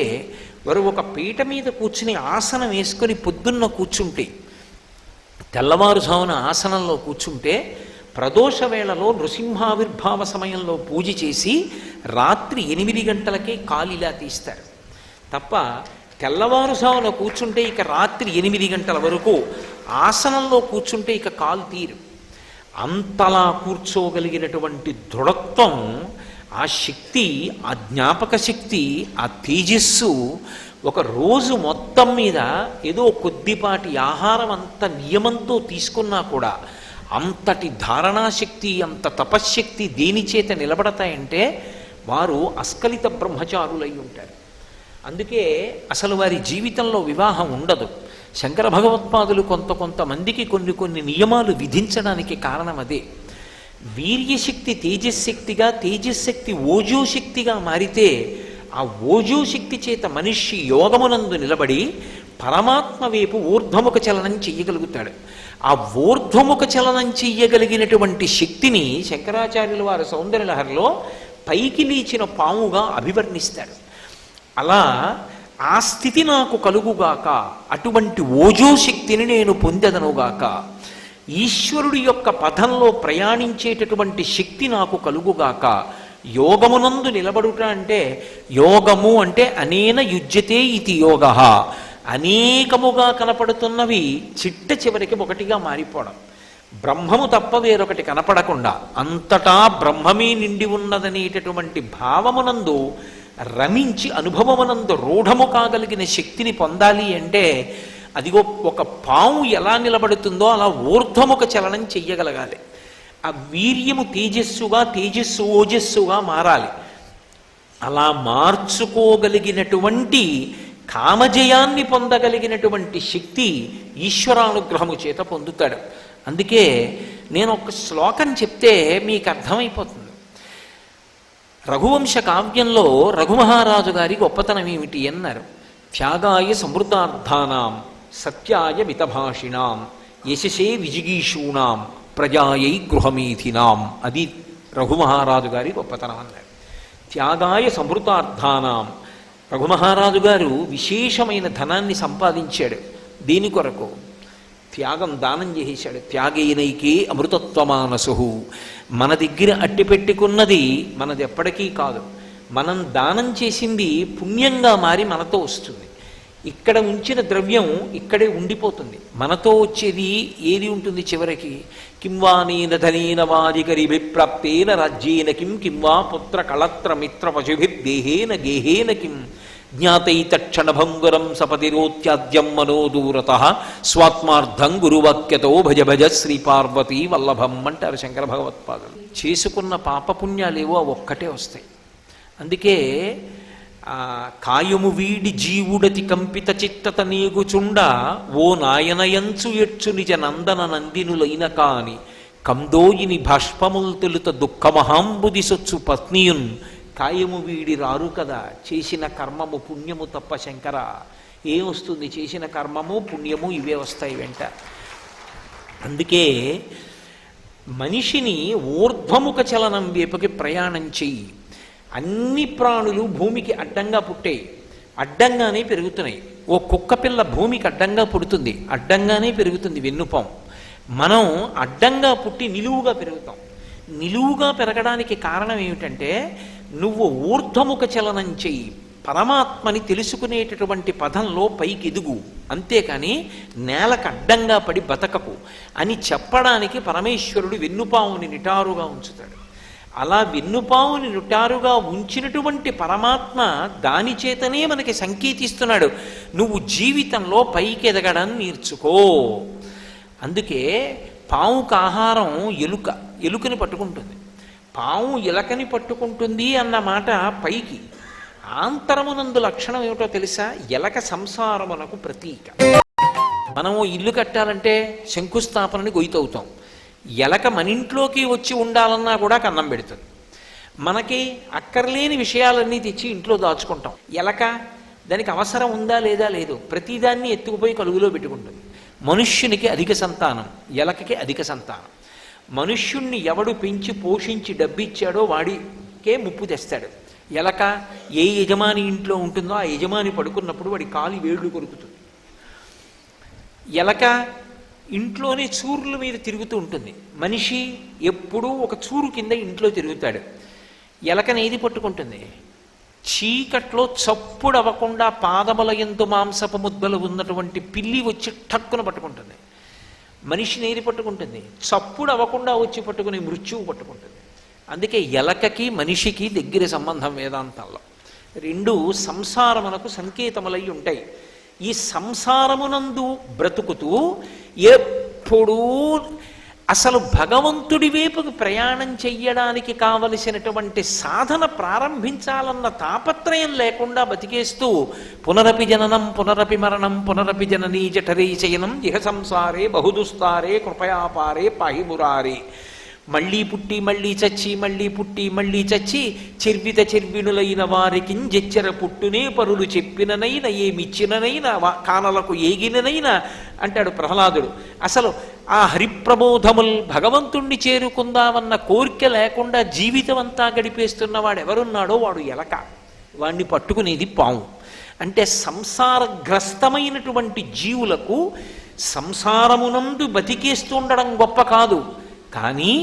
వారు ఒక పీట మీద కూర్చుని ఆసనం వేసుకొని పొద్దున్న కూర్చుంటే, తెల్లవారుజామున ఆసనంలో కూర్చుంటే ప్రదోష వేళలో నృసింహావిర్భావ సమయంలో పూజ చేసి రాత్రి 8 గంటలకే కాలిలా తీస్తారు. తప్ప తెల్లవారుజామున కూర్చుంటే ఇక రాత్రి 8 గంటల వరకు ఆసనంలో కూర్చుంటే ఇక కాలు తీరు. అంతలా కూర్చోగలిగినటువంటి దృఢత్వం, ఆ శక్తి, ఆ జ్ఞాపక శక్తి, ఆ తేజస్సు ఒక రోజు మొత్తం మీద ఏదో కొద్దిపాటి ఆహారం అంత నియమంతో తీసుకున్నా కూడా అంతటి ధారణాశక్తి, అంత తపశ్శక్తి దేని చేత నిలబడతాయంటే వారు అస్ఖలిత బ్రహ్మచారులై ఉంటారు. అందుకే అసలు వారి జీవితంలో వివాహం ఉండదు. శంకర భగవత్పాదులు కొంతమందికి కొన్ని నియమాలు విధించడానికి కారణం అదే. వీర్యశక్తి తేజశక్తిగా, తేజశక్తి ఓజోశక్తిగా మారితే ఆ ఓజోశక్తి చేత మనిషి యోగమునందు నిలబడి పరమాత్మ వైపు ఊర్ధ్వముఖ చలనం చెయ్యగలుగుతాడు. ఆ ఊర్ధ్వముఖ చలనం చెయ్యగలిగినటువంటి శక్తిని శంకరాచార్యుల వారి సౌందర్యలహరిలో పైకి లేచిన పాముగా అభివర్ణిస్తాడు. అలా ఆ స్థితి నాకు కలుగుగాక, అటువంటి ఓజోశక్తిని నేను పొందెదనుగాక, ఈశ్వరుడి యొక్క పథంలో ప్రయాణించేటటువంటి శక్తి నాకు కలుగుగాక. యోగమునందు నిలబడుట అంటే, యోగము అంటే అనేన యుజ్యతే ఇది యోగ, అనేకముగా కనపడుతున్నవి చిట్ట చివరికి ఒకటిగా మారిపోవడం. బ్రహ్మము తప్ప వేరొకటి కనపడకుండా అంతటా బ్రహ్మమే నిండి ఉన్నదనేటటువంటి భావమునందు రమించి అనుభవమునందు రూఢము కాగలిగిన శక్తిని పొందాలి అంటే అదిగో ఒక పాము ఎలా నిలబడుతుందో అలా ఊర్ధ్వముఖ చలనం చెయ్యగలగాలి. ఆ వీర్యము తేజస్సుగా, తేజస్సు ఓజస్సుగా మారాలి. అలా మార్చుకోగలిగినటువంటి కామజయాన్ని పొందగలిగినటువంటి శక్తి ఈశ్వరానుగ్రహము చేత పొందుతాడు. అందుకే నేను ఒక శ్లోకం చెప్తే మీకు అర్థమైపోతుంది. రఘువంశ కావ్యంలో రఘుమహారాజు గారి గొప్పతనం ఏమిటి అన్నారు. త్యాగాయ సమృద్ధార్థానాం సత్యాయ మితభాషిణాం యశసే విజిగీషూణాం ప్రజాయై గృహమేధినాం. అది రఘుమహారాజు గారి గొప్పతనం అన్నారు. త్యాగాయ సమృద్ధార్థానాం. రఘుమహారాజు గారు విశేషమైన ధనాన్ని సంపాదించాడు. దేని కొరకు? త్యాగం, దానం చేసేశాడు. త్యాగేనైకే అమృతత్వమానసు. మన దగ్గర అట్టి పెట్టుకున్నది మనది ఎప్పటికీ కాదు. మనం దానం చేసింది పుణ్యంగా మారి మనతో వస్తుంది. ఇక్కడ ఉంచిన ద్రవ్యం ఇక్కడే ఉండిపోతుంది. మనతో వచ్చేది ఏది ఉంటుంది చివరికి? కింవానేన ధనేన వాదికరి విప్రాప్తేన రాజ్యేన కింవా పుత్ర కళత్ర మిత్ర పశుభిర్దేహేన గేహేన కిం జ్ఞాతైతక్షణభంగురం సపతిరోత్యాద్యం మనోదూరత స్వాత్మార్థం గురువాక్యతో భజ భజ శ్రీ పార్వతీ వల్లభం అంటారు శంకర భగవత్పాదులు. చేసుకున్న పాపపుణ్యాలేవో ఒక్కటే వస్తాయి. అందుకే కాయము వీడి జీవుడతి కంపిత చిత్తత నీగుచుండ ఓ నాయనయంచు ఎచ్చు నిజ నందన నందినులైన కాని కందోయిని భాష్పముల్ తొలుత దుఃఖమహాంబుది సొచ్చు పత్నియున్ కాయము వీడి రారు కదా. చేసిన కర్మము పుణ్యము తప్ప శంకర ఏమొస్తుంది? చేసిన కర్మము పుణ్యము ఇవే వస్తాయి వెంట. అందుకే మనిషిని ఊర్ధ్వముఖ చలనం వైపుకి ప్రయాణం చెయ్యి. అన్ని ప్రాణులు భూమికి అడ్డంగా పుట్టాయి, అడ్డంగానే పెరుగుతున్నాయి. ఓ కుక్క పిల్ల భూమికి అడ్డంగా పుడుతుంది, అడ్డంగానే పెరుగుతుంది వెన్నుపాం. మనం అడ్డంగా పుట్టి నిలువుగా పెరుగుతాం. నిలువుగా పెరగడానికి కారణం ఏమిటంటే నువ్వు ఊర్ధ్వముఖ చలనం చెయ్యి, పరమాత్మని తెలుసుకునేటటువంటి పదంలో పైకి ఎదుగు, అంతేకాని నేలకు అడ్డంగా పడి బతకకు అని చెప్పడానికి పరమేశ్వరుడు వెన్నుపావుని నిటారుగా ఉంచుతాడు. అలా వెన్నుపావుని నిటారుగా ఉంచినటువంటి పరమాత్మ దాని చేతనే మనకి సంకేతిస్తున్నాడు, నువ్వు జీవితంలో పైకి ఎదగడం నేర్చుకో. అందుకే పావుకు ఆహారం ఎలుక, ఎలుకని పట్టుకుంటుంది. పాము ఎలకని పట్టుకుంటుంది అన్న మాట పైకి. ఆంతరమునందు లక్షణం ఏమిటో తెలుసా? ఎలక సంసారమునకు ప్రతీక. మనము ఇల్లు కట్టాలంటే శంకుస్థాపనని గొయ్యవుతాం. ఎలక మన ఇంట్లోకి వచ్చి ఉండాలన్నా కూడా కన్నం పెడుతుంది. మనకి అక్కర్లేని విషయాలన్నీ తెచ్చి ఇంట్లో దాచుకుంటాం. ఎలక దానికి అవసరం ఉందా లేదా లేదు, ప్రతిదాన్ని ఎత్తుకుపోయి కలుగులో పెట్టుకుంటుంది. మనుష్యునికి అధిక సంతానం, ఎలకకి అధిక సంతానం. మనుష్యుణ్ణి ఎవడు పెంచి పోషించి డబ్బిచ్చాడో వాడికే ముప్పు తెస్తాడు. ఎలక ఏ యజమాని ఇంట్లో ఉంటుందో ఆ యజమాని పడుకున్నప్పుడు వాడి కాలి వేళ్ళు కొరుకుతుంది. ఎలక ఇంట్లోనే చూరుల మీద తిరుగుతూ ఉంటుంది. మనిషి ఎప్పుడూ ఒక చూరు కింద ఇంట్లో తిరుగుతాడు. ఎలకని ఏది పట్టుకుంటుంది? చీకట్లో చప్పుడు అవ్వకుండా పాదముల యందు మాంసపు ముద్దలు ఉన్నటువంటి పిల్లి వచ్చి ఠక్కున పట్టుకుంటుంది. మనిషిని ఏది పట్టుకుంటుంది? చప్పుడు అవ్వకుండా వచ్చి పట్టుకుని మృత్యువు పట్టుకుంటుంది. అందుకే ఎలకకి మనిషికి దగ్గర సంబంధం వేదాంతాల్లో. రెండు సంసారమునకు సంకేతములై ఉంటాయి. ఈ సంసారమునందు బ్రతుకుతూ ఎప్పుడూ అసలు భగవంతుడి వైపుకు ప్రయాణం చెయ్యడానికి కావలసినటువంటి సాధన ప్రారంభించాలన్న తాపత్రయం లేకుండా బతికేస్తూ పునరపి జననం పునరపి మరణం పునరపి జననీ జఠరీ చయనం ఇహ సంసారే బహుదుస్తారే కృపయాపారే పాహిమురారే, మళ్ళీ పుట్టి మళ్ళీ చచ్చి మళ్ళీ పుట్టి మళ్ళీ చచ్చి చెర్విత చెర్వినులైన వారికి జెచ్చర పుట్టునే పరులు చెప్పిననైనా ఏమిచ్చిననైనా కానలకు ఏగిననైనా అంటాడు ప్రహ్లాదుడు. అసలు ఆ హరిప్రబోధముల్ భగవంతుణ్ణి చేరుకుందామన్న కోరిక లేకుండా జీవితం అంతా గడిపేస్తున్న వాడు ఎవరున్నాడో వాడు ఎలక. వాణ్ణి పట్టుకునేది పాము. అంటే సంసారగ్రస్తమైనటువంటి జీవులకు సంసారమునందు బతికేస్తుండడం గొప్ప కాదు, కానీ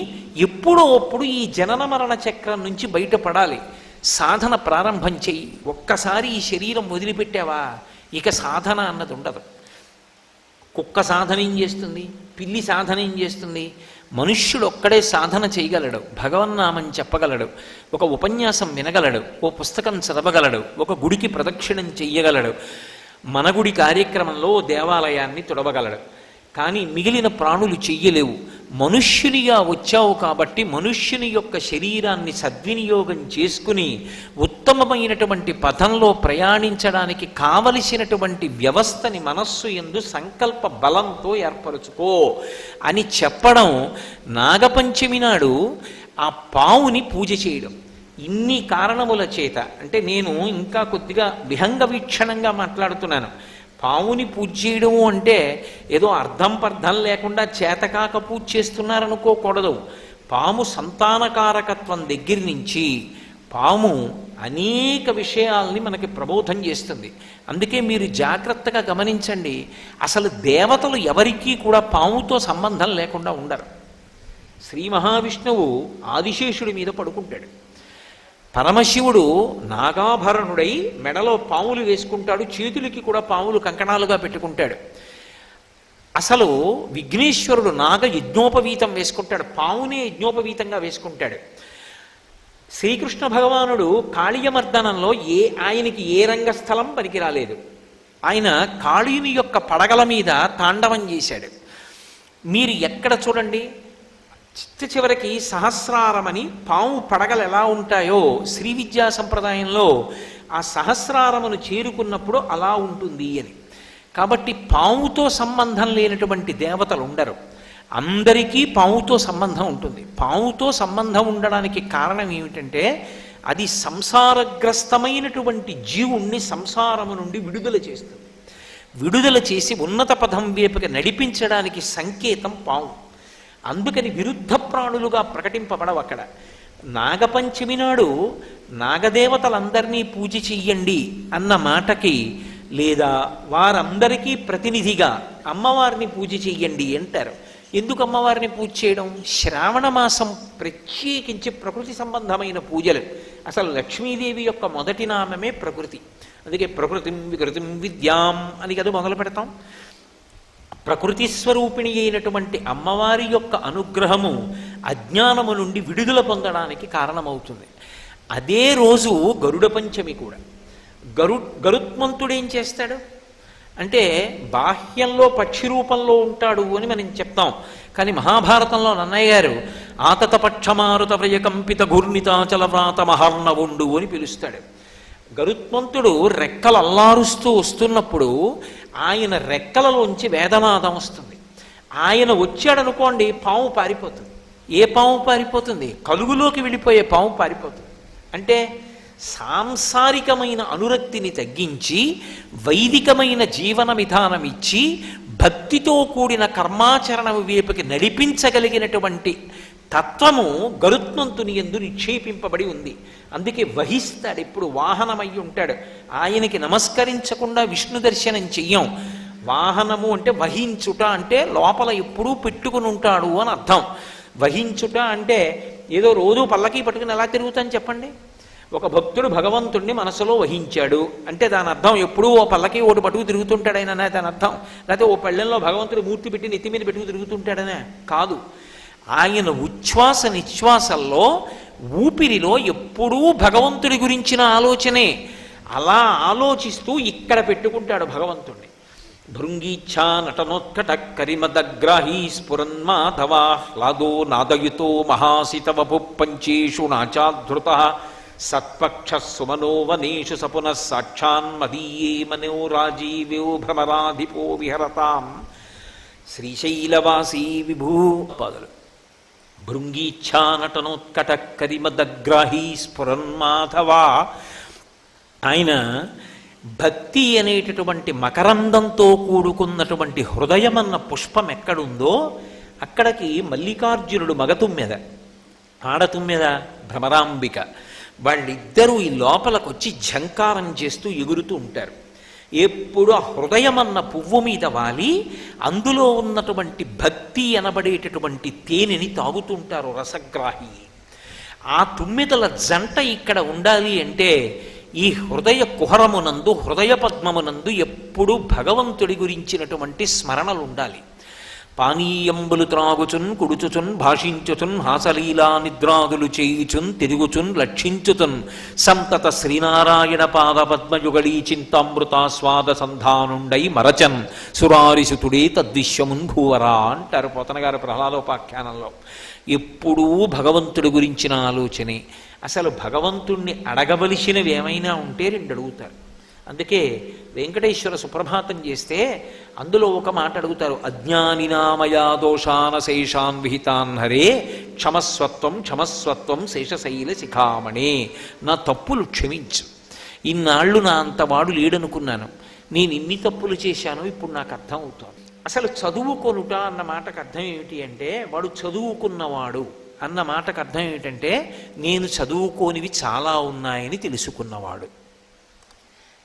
ఎప్పుడో అప్పుడు ఈ జనన మరణ చక్రం నుంచి బయటపడాలి. సాధన ప్రారంభం చెయ్యి. ఒక్కసారి ఈ శరీరం వదిలిపెట్టావా ఇక సాధన అన్నది ఉండదు. కుక్క సాధన ఏం చేస్తుంది? పిల్లి సాధన ఏం చేస్తుంది? మనుష్యుడు ఒక్కడే సాధన చేయగలడు. భగవన్నామం చెప్పగలడు, ఒక ఉపన్యాసం వినగలడు, ఓ పుస్తకం చదవగలడు, ఒక గుడికి ప్రదక్షిణం చెయ్యగలడు, మన గుడి కార్యక్రమంలో దేవాలయాన్ని తుడవగలడు. కానీ మిగిలిన ప్రాణులు చెయ్యలేవు. మనుష్యునిగా వచ్చావు కాబట్టి మనుష్యుని యొక్క శరీరాన్ని సద్వినియోగం చేసుకుని ఉత్తమమైనటువంటి పథంలో ప్రయాణించడానికి కావలసినటువంటి వ్యవస్థని మనస్సు యందు సంకల్ప బలంతో ఏర్పరచుకో అని చెప్పడం. నాగపంచమి నాడు ఆ పావుని పూజ చేయడం ఇన్ని కారణముల చేత. అంటే నేను ఇంకా కొద్దిగా విహంగ వీక్షణంగా మాట్లాడుతున్నాను. పావుని పూజ చేయడము అంటే ఏదో అర్థం పర్థం లేకుండా చేతకాక పూజ చేస్తున్నారనుకోకూడదు. పాము సంతానకారకత్వం దగ్గర నుంచి పాము అనేక విషయాల్ని మనకి ప్రబోధం చేస్తుంది. అందుకే మీరు జాగ్రత్తగా గమనించండి. అసలు దేవతలు ఎవరికీ కూడా పాముతో సంబంధం లేకుండా ఉండరు. శ్రీ మహావిష్ణువు ఆదిశేషుడి మీద పడుకుంటాడు. పరమశివుడు నాగాభరణుడై మెడలో పాములు వేసుకుంటాడు, చేతులకి కూడా పాములు కంకణాలుగా పెట్టుకుంటాడు. అసలు విఘ్నేశ్వరుడు నాగ యజ్ఞోపవీతం వేసుకుంటాడు, పావునే యజ్ఞోపవీతంగా వేసుకుంటాడు. శ్రీకృష్ణ భగవానుడు కాళీయమర్దనంలో ఆయనకి ఏ రంగస్థలం పనికిరాలేదు. ఆయన కాళీయుని యొక్క పడగల మీద తాండవం చేశాడు. మీరు ఎక్కడ చూడండి, చివరికి సహస్రారమని పాము పడగలు ఎలా ఉంటాయో శ్రీ విద్యా సంప్రదాయంలో ఆ సహస్రారమును చేరుకున్నప్పుడు అలా ఉంటుంది అని. కాబట్టి పాముతో సంబంధం లేనటువంటి దేవతలు ఉండరు. అందరికీ పాముతో సంబంధం ఉంటుంది. పాముతో సంబంధం ఉండడానికి కారణం ఏమిటంటే అది సంసారగ్రస్తమైనటువంటి జీవుణ్ణి సంసారము నుండి విడుదల చేస్తుంది. విడుదల చేసి ఉన్నత పదం వైపుకి నడిపించడానికి సంకేతం పాము. అందుకని విరుద్ధ ప్రాణులుగా ప్రకటింపబడవు అక్కడ. నాగపంచమి నాడు నాగదేవతలందరినీ పూజ చెయ్యండి అన్న మాటకి, లేదా వారందరికీ ప్రతినిధిగా అమ్మవారిని పూజ చెయ్యండి అంటారు. ఎందుకు అమ్మవారిని పూజ చేయడం? శ్రావణ మాసం ప్రత్యేకించి ప్రకృతి సంబంధమైన పూజలు. అసలు లక్ష్మీదేవి యొక్క మొదటి నామమే ప్రకృతి. అందుకే ప్రకృతిం వికృతిం విద్యాం అని కదా మొదలు పెడతాం. ప్రకృతి స్వరూపిణి అయినటువంటి అమ్మవారి యొక్క అనుగ్రహము అజ్ఞానము నుండి విడుదల పొందడానికి కారణమవుతుంది. అదే రోజు గరుడ పంచమి కూడా. గరుత్మంతుడు ఏం చేస్తాడు అంటే బాహ్యంలో పక్షి రూపంలో ఉంటాడు అని మనం చెప్తాం. కానీ మహాభారతంలో నన్నయ్య గారు ఆతత పక్షమారుత వ్రయకంపిత ఘూర్ణితాచల వ్రాత మహార్ణవుండు అని పిలుస్తాడు. గరుత్మంతుడు రెక్కలు అల్లారుస్తూ వస్తున్నప్పుడు ఆయన రెక్కలలోంచి వేదనాదం వస్తుంది. ఆయన వచ్చాడనుకోండి, పాము పారిపోతుంది. ఏ పాము పారిపోతుంది? కలుగులోకి వెళ్ళిపోయే పాము పారిపోతుంది. అంటే సాంసారికమైన అనురక్తిని తగ్గించి వైదికమైన జీవన విధానం ఇచ్చి భక్తితో కూడిన కర్మాచరణం వైపుకి నడిపించగలిగినటువంటి తత్వము గరుత్మంతుని యందు నిక్షేపింపబడి ఉంది. అందుకే వహిస్తాడు, ఇప్పుడు వాహనమై ఉంటాడు. ఆయనకి నమస్కరించకుండా విష్ణు దర్శనం చెయ్యం. వాహనము అంటే వహించుట, అంటే లోపల ఎప్పుడూ పెట్టుకుని ఉంటాడు అని అర్థం. వహించుట అంటే ఏదో రోజు పల్లకి పట్టుకుని ఎలా తిరుగుతాను చెప్పండి. ఒక భక్తుడు భగవంతుణ్ణి మనసులో వహించాడు అంటే దాని అర్థం ఎప్పుడూ ఓ పల్లకి ఓటు పట్టుకు తిరుగుతుంటాడైనా దాని అర్థం, లేకపోతే ఓ పళ్ళెంలో భగవంతుడు మూర్తి పెట్టి నెత్తి మీద పెట్టుకు తిరుగుతుంటాడనే కాదు. ఆయన ఉచ్ఛ్వాస నిశ్వాసల్లో ఊపిరిలో ఎప్పుడూ భగవంతుడి గురించిన ఆలోచనే. అలా ఆలోచిస్తూ ఇక్కడ పెట్టుకుంటాడు భగవంతుణ్ణి. భృంగీచ్ఛా నటనోత్కట కరిమదగ్రాహీ స్ఫురన్మాధవాహ్లాదో నాదయుతో మహాసితవపు పంచేషు నాచాధృత సత్పక్ష సుమనో వనేషు సపునః సాక్షాన్మదీయే మనోరాజీవ్యో భ్రమరాధిపో విహరతాం శ్రీశైలవాసీ విభూ పాదలు. భృంగీచ్ఛా నటనోత్కట కరిమదగ్రాహీ స్ఫురన్మాధవా. ఆయన భక్తి అనేటటువంటి మకరందంతో కూడుకున్నటువంటి హృదయమన్న పుష్పం ఎక్కడుందో అక్కడికి మల్లికార్జునుడు మగతుమ్మెద, ఆడతుమ్మెద భ్రమరాంబిక, వాళ్ళిద్దరూ ఈ లోపలికొచ్చి ఝంకారం చేస్తూ ఎగురుతూ ఉంటారు. ఎప్పుడు ఆ హృదయమన్న పువ్వు మీద వాలి అందులో ఉన్నటువంటి భక్తి అనబడేటటువంటి తేనెని తాగుతుంటారు రసగ్రాహి. ఆ తుమ్మెదల జంట ఇక్కడ ఉండాలి అంటే ఈ హృదయ కుహరమునందు హృదయ పద్మమునందు ఎప్పుడు భగవంతుడి గురించినటువంటి స్మరణలు ఉండాలి. పానీయంబులు త్రాగుచున్ కుడుచుచున్ భాషించుచున్ హాసలీలా నిద్రాదులు చేయుచున్ తిరుగుచున్ లక్షించుచున్ సంతత శ్రీనారాయణ పాద పద్మయుగళీ చింతామృతాస్వాద సంధానుండై మరచన్ సురారిసుతుడే తద్విశ్వమున్ భూవరా అంటారు పోతన గారు ప్రహ్లాదోపాఖ్యానంలో. ఎప్పుడూ భగవంతుడి గురించిన ఆలోచనే. అసలు భగవంతుణ్ణి అడగవలసినవి ఏమైనా ఉంటే రెండు అడుగుతారు. అందుకే వెంకటేశ్వర సుప్రభాతం చేస్తే అందులో ఒక మాట అడుగుతారు, అజ్ఞానినామయా దోషాన శేషాన్ విహితాన్ హరే క్షమస్వత్వం క్షమస్వత్వం శేషశైల శిఖామణే. నా తప్పులు క్షమించు, ఇన్నాళ్ళు నా అంతవాడు లేడనుకున్నాను, నేను ఇన్ని తప్పులు చేశాను, ఇప్పుడు నాకు అర్థం అవుతోంది. అసలు చదువుకొనుట అన్న మాటకు అర్థం ఏమిటి అంటే వాడు చదువుకున్నవాడు అన్న మాటకు అర్థం ఏమిటంటే నేను చదువుకోనివి చాలా ఉన్నాయని తెలుసుకున్నవాడు.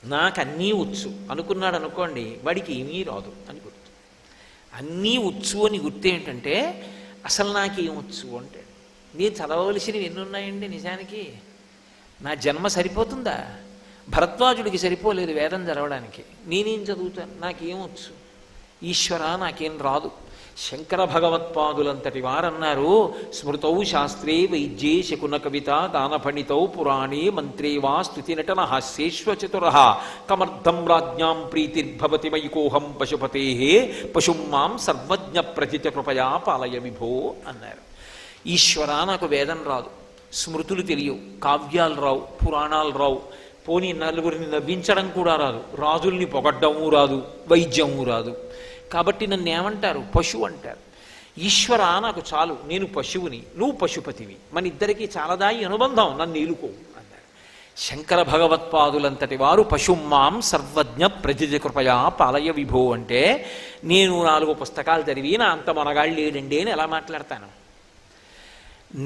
నాకన్నీ వచ్చు అనుకున్నాడు అనుకోండి, వాడికి ఏమీ రాదు అని గుర్తు. అన్నీ వచ్చు అని గుర్తు ఏంటంటే అసలు నాకేమొచ్చు అంటే నేను చదవవలసినవి ఎన్ని ఉన్నాయండి నిజానికి. నా జన్మ సరిపోతుందా? భరద్వాజుడికి సరిపోలేదు వేదం చదవడానికి. నేనేం చదువుతాను? నాకేమొచ్చు? ఈశ్వర నాకేం రాదు. శంకర భగవత్పాదులంతటి వారన్నారు, స్మృతౌ శాస్త్రే వైద్యే శకున కవిత దానఫణితౌ పురాణే మంత్రే వా స్తుతి నటన హాస్యేశ్వచతుర కమర్థం రాజ్ఞాం ప్రీతిర్భవతి మయికోహం పశుపతే పశుం మాం సర్వజ్ఞ ప్రతిత కృపయా పాలయ విభో అన్నారు. ఈశ్వర నాకు వేదం రాదు, స్మృతులు తెలియవు, కావ్యాలు రావు, పురాణాలు రావు, పోనీ నలుగురిని నవ్వించడం కూడా రాదు, రాజుల్ని పొగడ్డము రాదు, వైద్యము రాదు. కాబట్టి నన్ను ఏమంటారు? పశువు అంటారు. ఈశ్వర నాకు చాలు, నేను పశువుని, నువ్వు పశుపతివి, మన ఇద్దరికీ చాలదాయి అనుబంధం, నన్ను ఏలుకో అన్నారు. శంకర భగవత్పాదులంతటి వారు పశుమాం సర్వజ్ఞ ప్రతిజ కృపయా పాలయ విభో అంటే నేను 4 పుస్తకాలు చదివి నా అంత మనగాళ్ళు లేడండి అని ఎలా మాట్లాడతాను?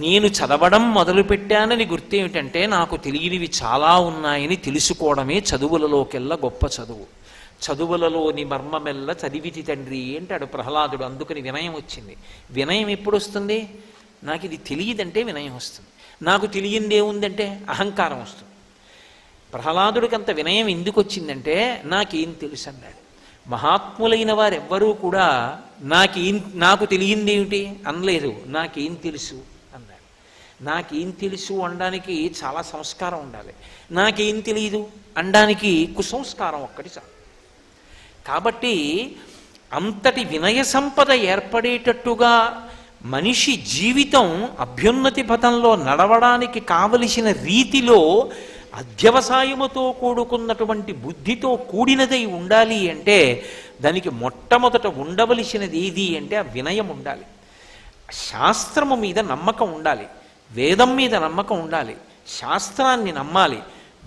నేను చదవడం మొదలుపెట్టానని గుర్తేమిటంటే నాకు తెలియనివి చాలా ఉన్నాయని తెలుసుకోవడమే చదువులలోకెల్లా గొప్ప చదువు. చదువులలోని మర్మమెల్ల చదివితి తండ్రి అంటాడు ప్రహ్లాదుడు. అందుకని వినయం వచ్చింది. వినయం ఎప్పుడు వస్తుంది? నాకు ఇది తెలియదంటే వినయం వస్తుంది. నాకు తెలియంది ఏముందంటే అహంకారం వస్తుంది. ప్రహ్లాదుడికి అంత వినయం ఎందుకు వచ్చిందంటే నాకేం తెలుసు అన్నాడు. మహాత్ములైన వారెవ్వరూ కూడా నాకు తెలియంది ఏమిటి అనలేదు, నాకేం తెలుసు అన్నాడు. నాకేం తెలుసు అనడానికి చాలా సంస్కారం ఉండాలి, నాకేం తెలియదు అనడానికి కుసంస్కారం ఒక్కటి చాలు. కాబట్టి అంతటి వినయ సంపద ఏర్పడేటట్టుగా మనిషి జీవితం అభ్యున్నతి పథంలో నడవడానికి కావలసిన రీతిలో అధ్యవసాయముతో కూడుకున్నటువంటి బుద్ధితో కూడినదై ఉండాలి అంటే దానికి మొట్టమొదట ఉండవలసినది ఏది అంటే ఆ వినయం ఉండాలి. శాస్త్రము మీద నమ్మకం ఉండాలి, వేదం మీద నమ్మకం ఉండాలి, శాస్త్రాన్ని నమ్మాలి,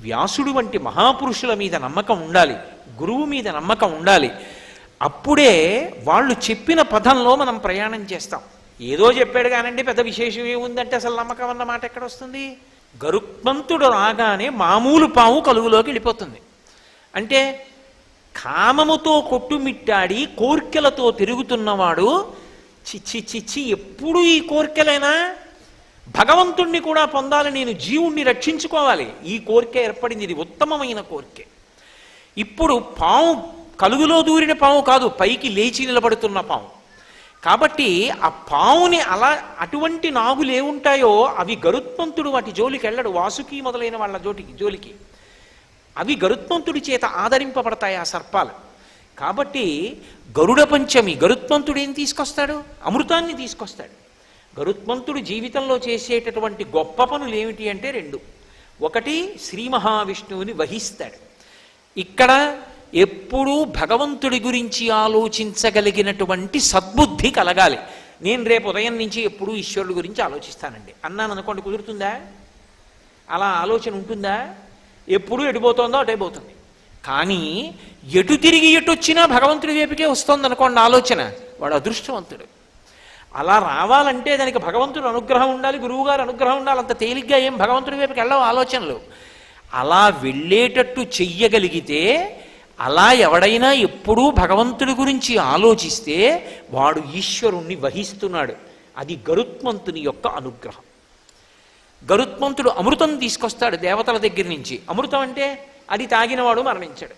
వ్యాసుడు వంటి మహాపురుషుల మీద నమ్మకం ఉండాలి, గురువు మీద నమ్మకం ఉండాలి. అప్పుడే వాళ్ళు చెప్పిన పదంలో మనం ప్రయాణం చేస్తాం. ఏదో చెప్పాడు కానండి పెద్ద విశేషం ఏముందంటే అసలు నమ్మకం అన్న మాట ఎక్కడ వస్తుంది? గరుత్మంతుడు రాగానే మామూలు పాము కలుగులోకి వెళ్ళిపోతుంది. అంటే కామముతో కొట్టుమిట్టాడి కోర్కెలతో తిరుగుతున్నవాడు చిచ్చి చిచ్చి ఎప్పుడు ఈ కోర్కెలైనా భగవంతుణ్ణి కూడా పొందాలి, నేను జీవుణ్ణి రక్షించుకోవాలి, ఈ కోరిక ఏర్పడింది. ఇది ఉత్తమమైన కోరికే. ఇప్పుడు పాము కలుగులో దూరిన పాము కాదు, పైకి లేచి నిలబడుతున్న పాము. కాబట్టి ఆ పావుని అటువంటి నాగులు ఏముంటాయో అవి గరుత్మంతుడు వాటి జోలికి వెళ్ళడు, వాసుకి మొదలైన వాళ్ళ జోలికి అవి గరుత్మంతుడి చేత ఆదరింపబడతాయి ఆ సర్పాలు. కాబట్టి గరుడ పంచమి గరుత్మంతుడు ఏం తీసుకొస్తాడు? అమృతాన్ని తీసుకొస్తాడు. గరుత్మంతుడు జీవితంలో చేసేటటువంటి గొప్ప పనులు ఏమిటి అంటే రెండు. ఒకటి, శ్రీ మహావిష్ణువుని వహిస్తాడు. ఇక్కడ ఎప్పుడూ భగవంతుడి గురించి ఆలోచించగలిగినటువంటి సద్బుద్ధి కలగాలి. నేను రేపు ఉదయం నుంచి ఎప్పుడూ ఈశ్వరుడి గురించి ఆలోచిస్తానండి అన్నాను అనుకోండి, కుదురుతుందా? అలా ఆలోచన ఉంటుందా? ఎప్పుడూ ఎటుపోతుందో అటైపోతుంది. కానీ ఎటు తిరిగి ఎటు వచ్చినా భగవంతుడి వైపుకే వస్తుంది అనుకోండి ఆలోచన, వాడు అదృష్టవంతుడు. అలా రావాలంటే దానికి భగవంతుడు అనుగ్రహం ఉండాలి, గురువుగారు అనుగ్రహం ఉండాలి. అంత తేలిగ్గా ఏం భగవంతుడి వైపుకి వెళ్ళవు ఆలోచనలు. అలా వెళ్ళేటట్టు చెయ్యగలిగితే, అలా ఎవడైనా ఎప్పుడూ భగవంతుడి గురించి ఆలోచిస్తే వాడు ఈశ్వరుణ్ణి వహిస్తున్నాడు. అది గరుత్మంతుని యొక్క అనుగ్రహం. గరుత్మంతుడు అమృతం తీసుకొస్తాడు దేవతల దగ్గర నుంచి. అమృతం అంటే అది తాగినవాడు మరణించాడు.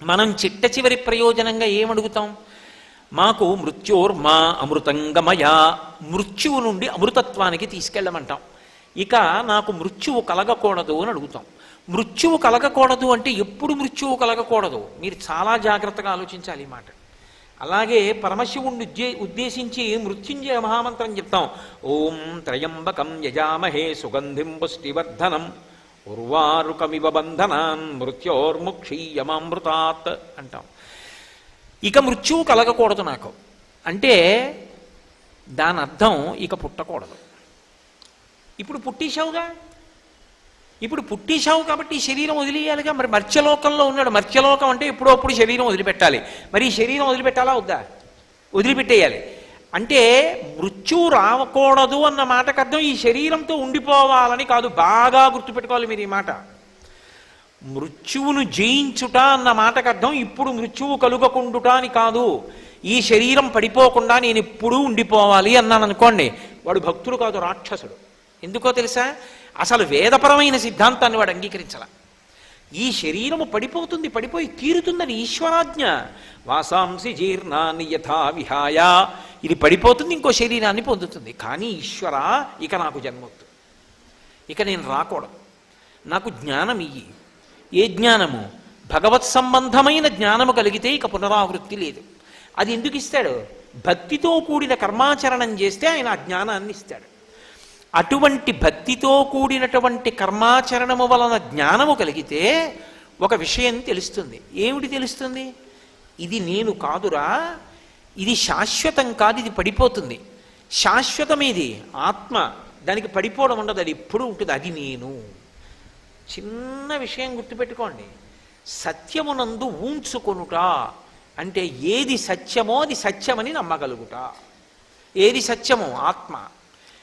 మనం చిట్ట చివరి ప్రయోజనంగా ఏమడుగుతాం? మాకు మృత్యోర్మా అమృతంగమయా, మృత్యువు నుండి అమృతత్వానికి తీసుకెళ్ళమంటాం. ఇక నాకు మృత్యువు కలగకూడదు అని అడుగుతాం. మృత్యువు కలగకూడదు అంటే ఎప్పుడు మృత్యువు కలగకూడదు? మీరు చాలా జాగ్రత్తగా ఆలోచించాలి ఈ మాట. అలాగే పరమశివుణ్ణి ఉద్దేశించి మృత్యుంజయ మహామంత్రం చెప్తాం. ఓం త్రయంబకం యజామహే సుగంధిం పుష్టివర్ధనం ఉర్వారుకమివ బంధనాన్ మృత్యోర్ముక్షీయమామృతాత్ అంటాం. ఇక మృత్యువు కలగకూడదు నాకు అంటే దాని అర్థం ఇక పుట్టకూడదు. ఇప్పుడు పుట్టేశావుగా, ఇప్పుడు పుట్టేశావు కాబట్టి ఈ శరీరం వదిలేయాలిగా. మరి మర్త్యలోకంలో ఉన్నాడు. మర్త్యలోకం అంటే ఎప్పుడో అప్పుడు శరీరం వదిలిపెట్టాలి. మరి ఈ శరీరం వదిలిపెట్టాలా వద్దా? వదిలిపెట్టేయాలి. అంటే మృత్యువు రావకూడదు అన్న మాటకు అర్థం ఈ శరీరంతో ఉండిపోవాలని కాదు. బాగా గుర్తుపెట్టుకోవాలి మీరు ఈ మాట. మృత్యువును జయించుట అన్న మాటకు అర్థం ఇప్పుడు మృత్యువు కలుగకుండుట అని కాదు. ఈ శరీరం పడిపోకుండా నేను ఎప్పుడూ ఉండిపోవాలి అన్నాను అనుకోండి, వాడు భక్తుడు కాదు, రాక్షసుడు. ఎందుకో తెలుసా? అసలు వేదపరమైన సిద్ధాంతాన్ని వాడు అంగీకరించాల. ఈ శరీరము పడిపోతుంది, పడిపోయి తీరుతుందని ఈశ్వరాజ్ఞ. వాసాంసి జీర్ణాన్ని యథా విహాయ, ఇది పడిపోతుంది, ఇంకో శరీరాన్ని పొందుతుంది. కానీ ఈశ్వర ఇక నాకు జన్మొద్దు, ఇక నేను రాకూడదు, నాకు జ్ఞానం ఇయ్యి. ఏ జ్ఞానము? భగవత్ సంబంధమైన జ్ఞానము కలిగితే ఇక పునరావృత్తి లేదు. అది ఎందుకు ఇస్తాడు? భక్తితో కూడిన కర్మాచరణం చేస్తే ఆయన ఆ జ్ఞానాన్ని ఇస్తాడు. అటువంటి భక్తితో కూడినటువంటి కర్మాచరణము వలన జ్ఞానము కలిగితే ఒక విషయం తెలుస్తుంది. ఏమిటి తెలుస్తుంది? ఇది నేను కాదురా, ఇది శాశ్వతం కాదు, ఇది పడిపోతుంది. శాశ్వతమేది ఆత్మ, దానికి పడిపోవడం ఉండదు, అది ఎప్పుడూ ఉంటుంది, అది నేను. చిన్న విషయం గుర్తుపెట్టుకోండి. సత్యమునందు ఊంచుకొనుట అంటే ఏది సత్యమో అది సత్యమని నమ్మగలుగుట. ఏది సత్యమో? ఆత్మ.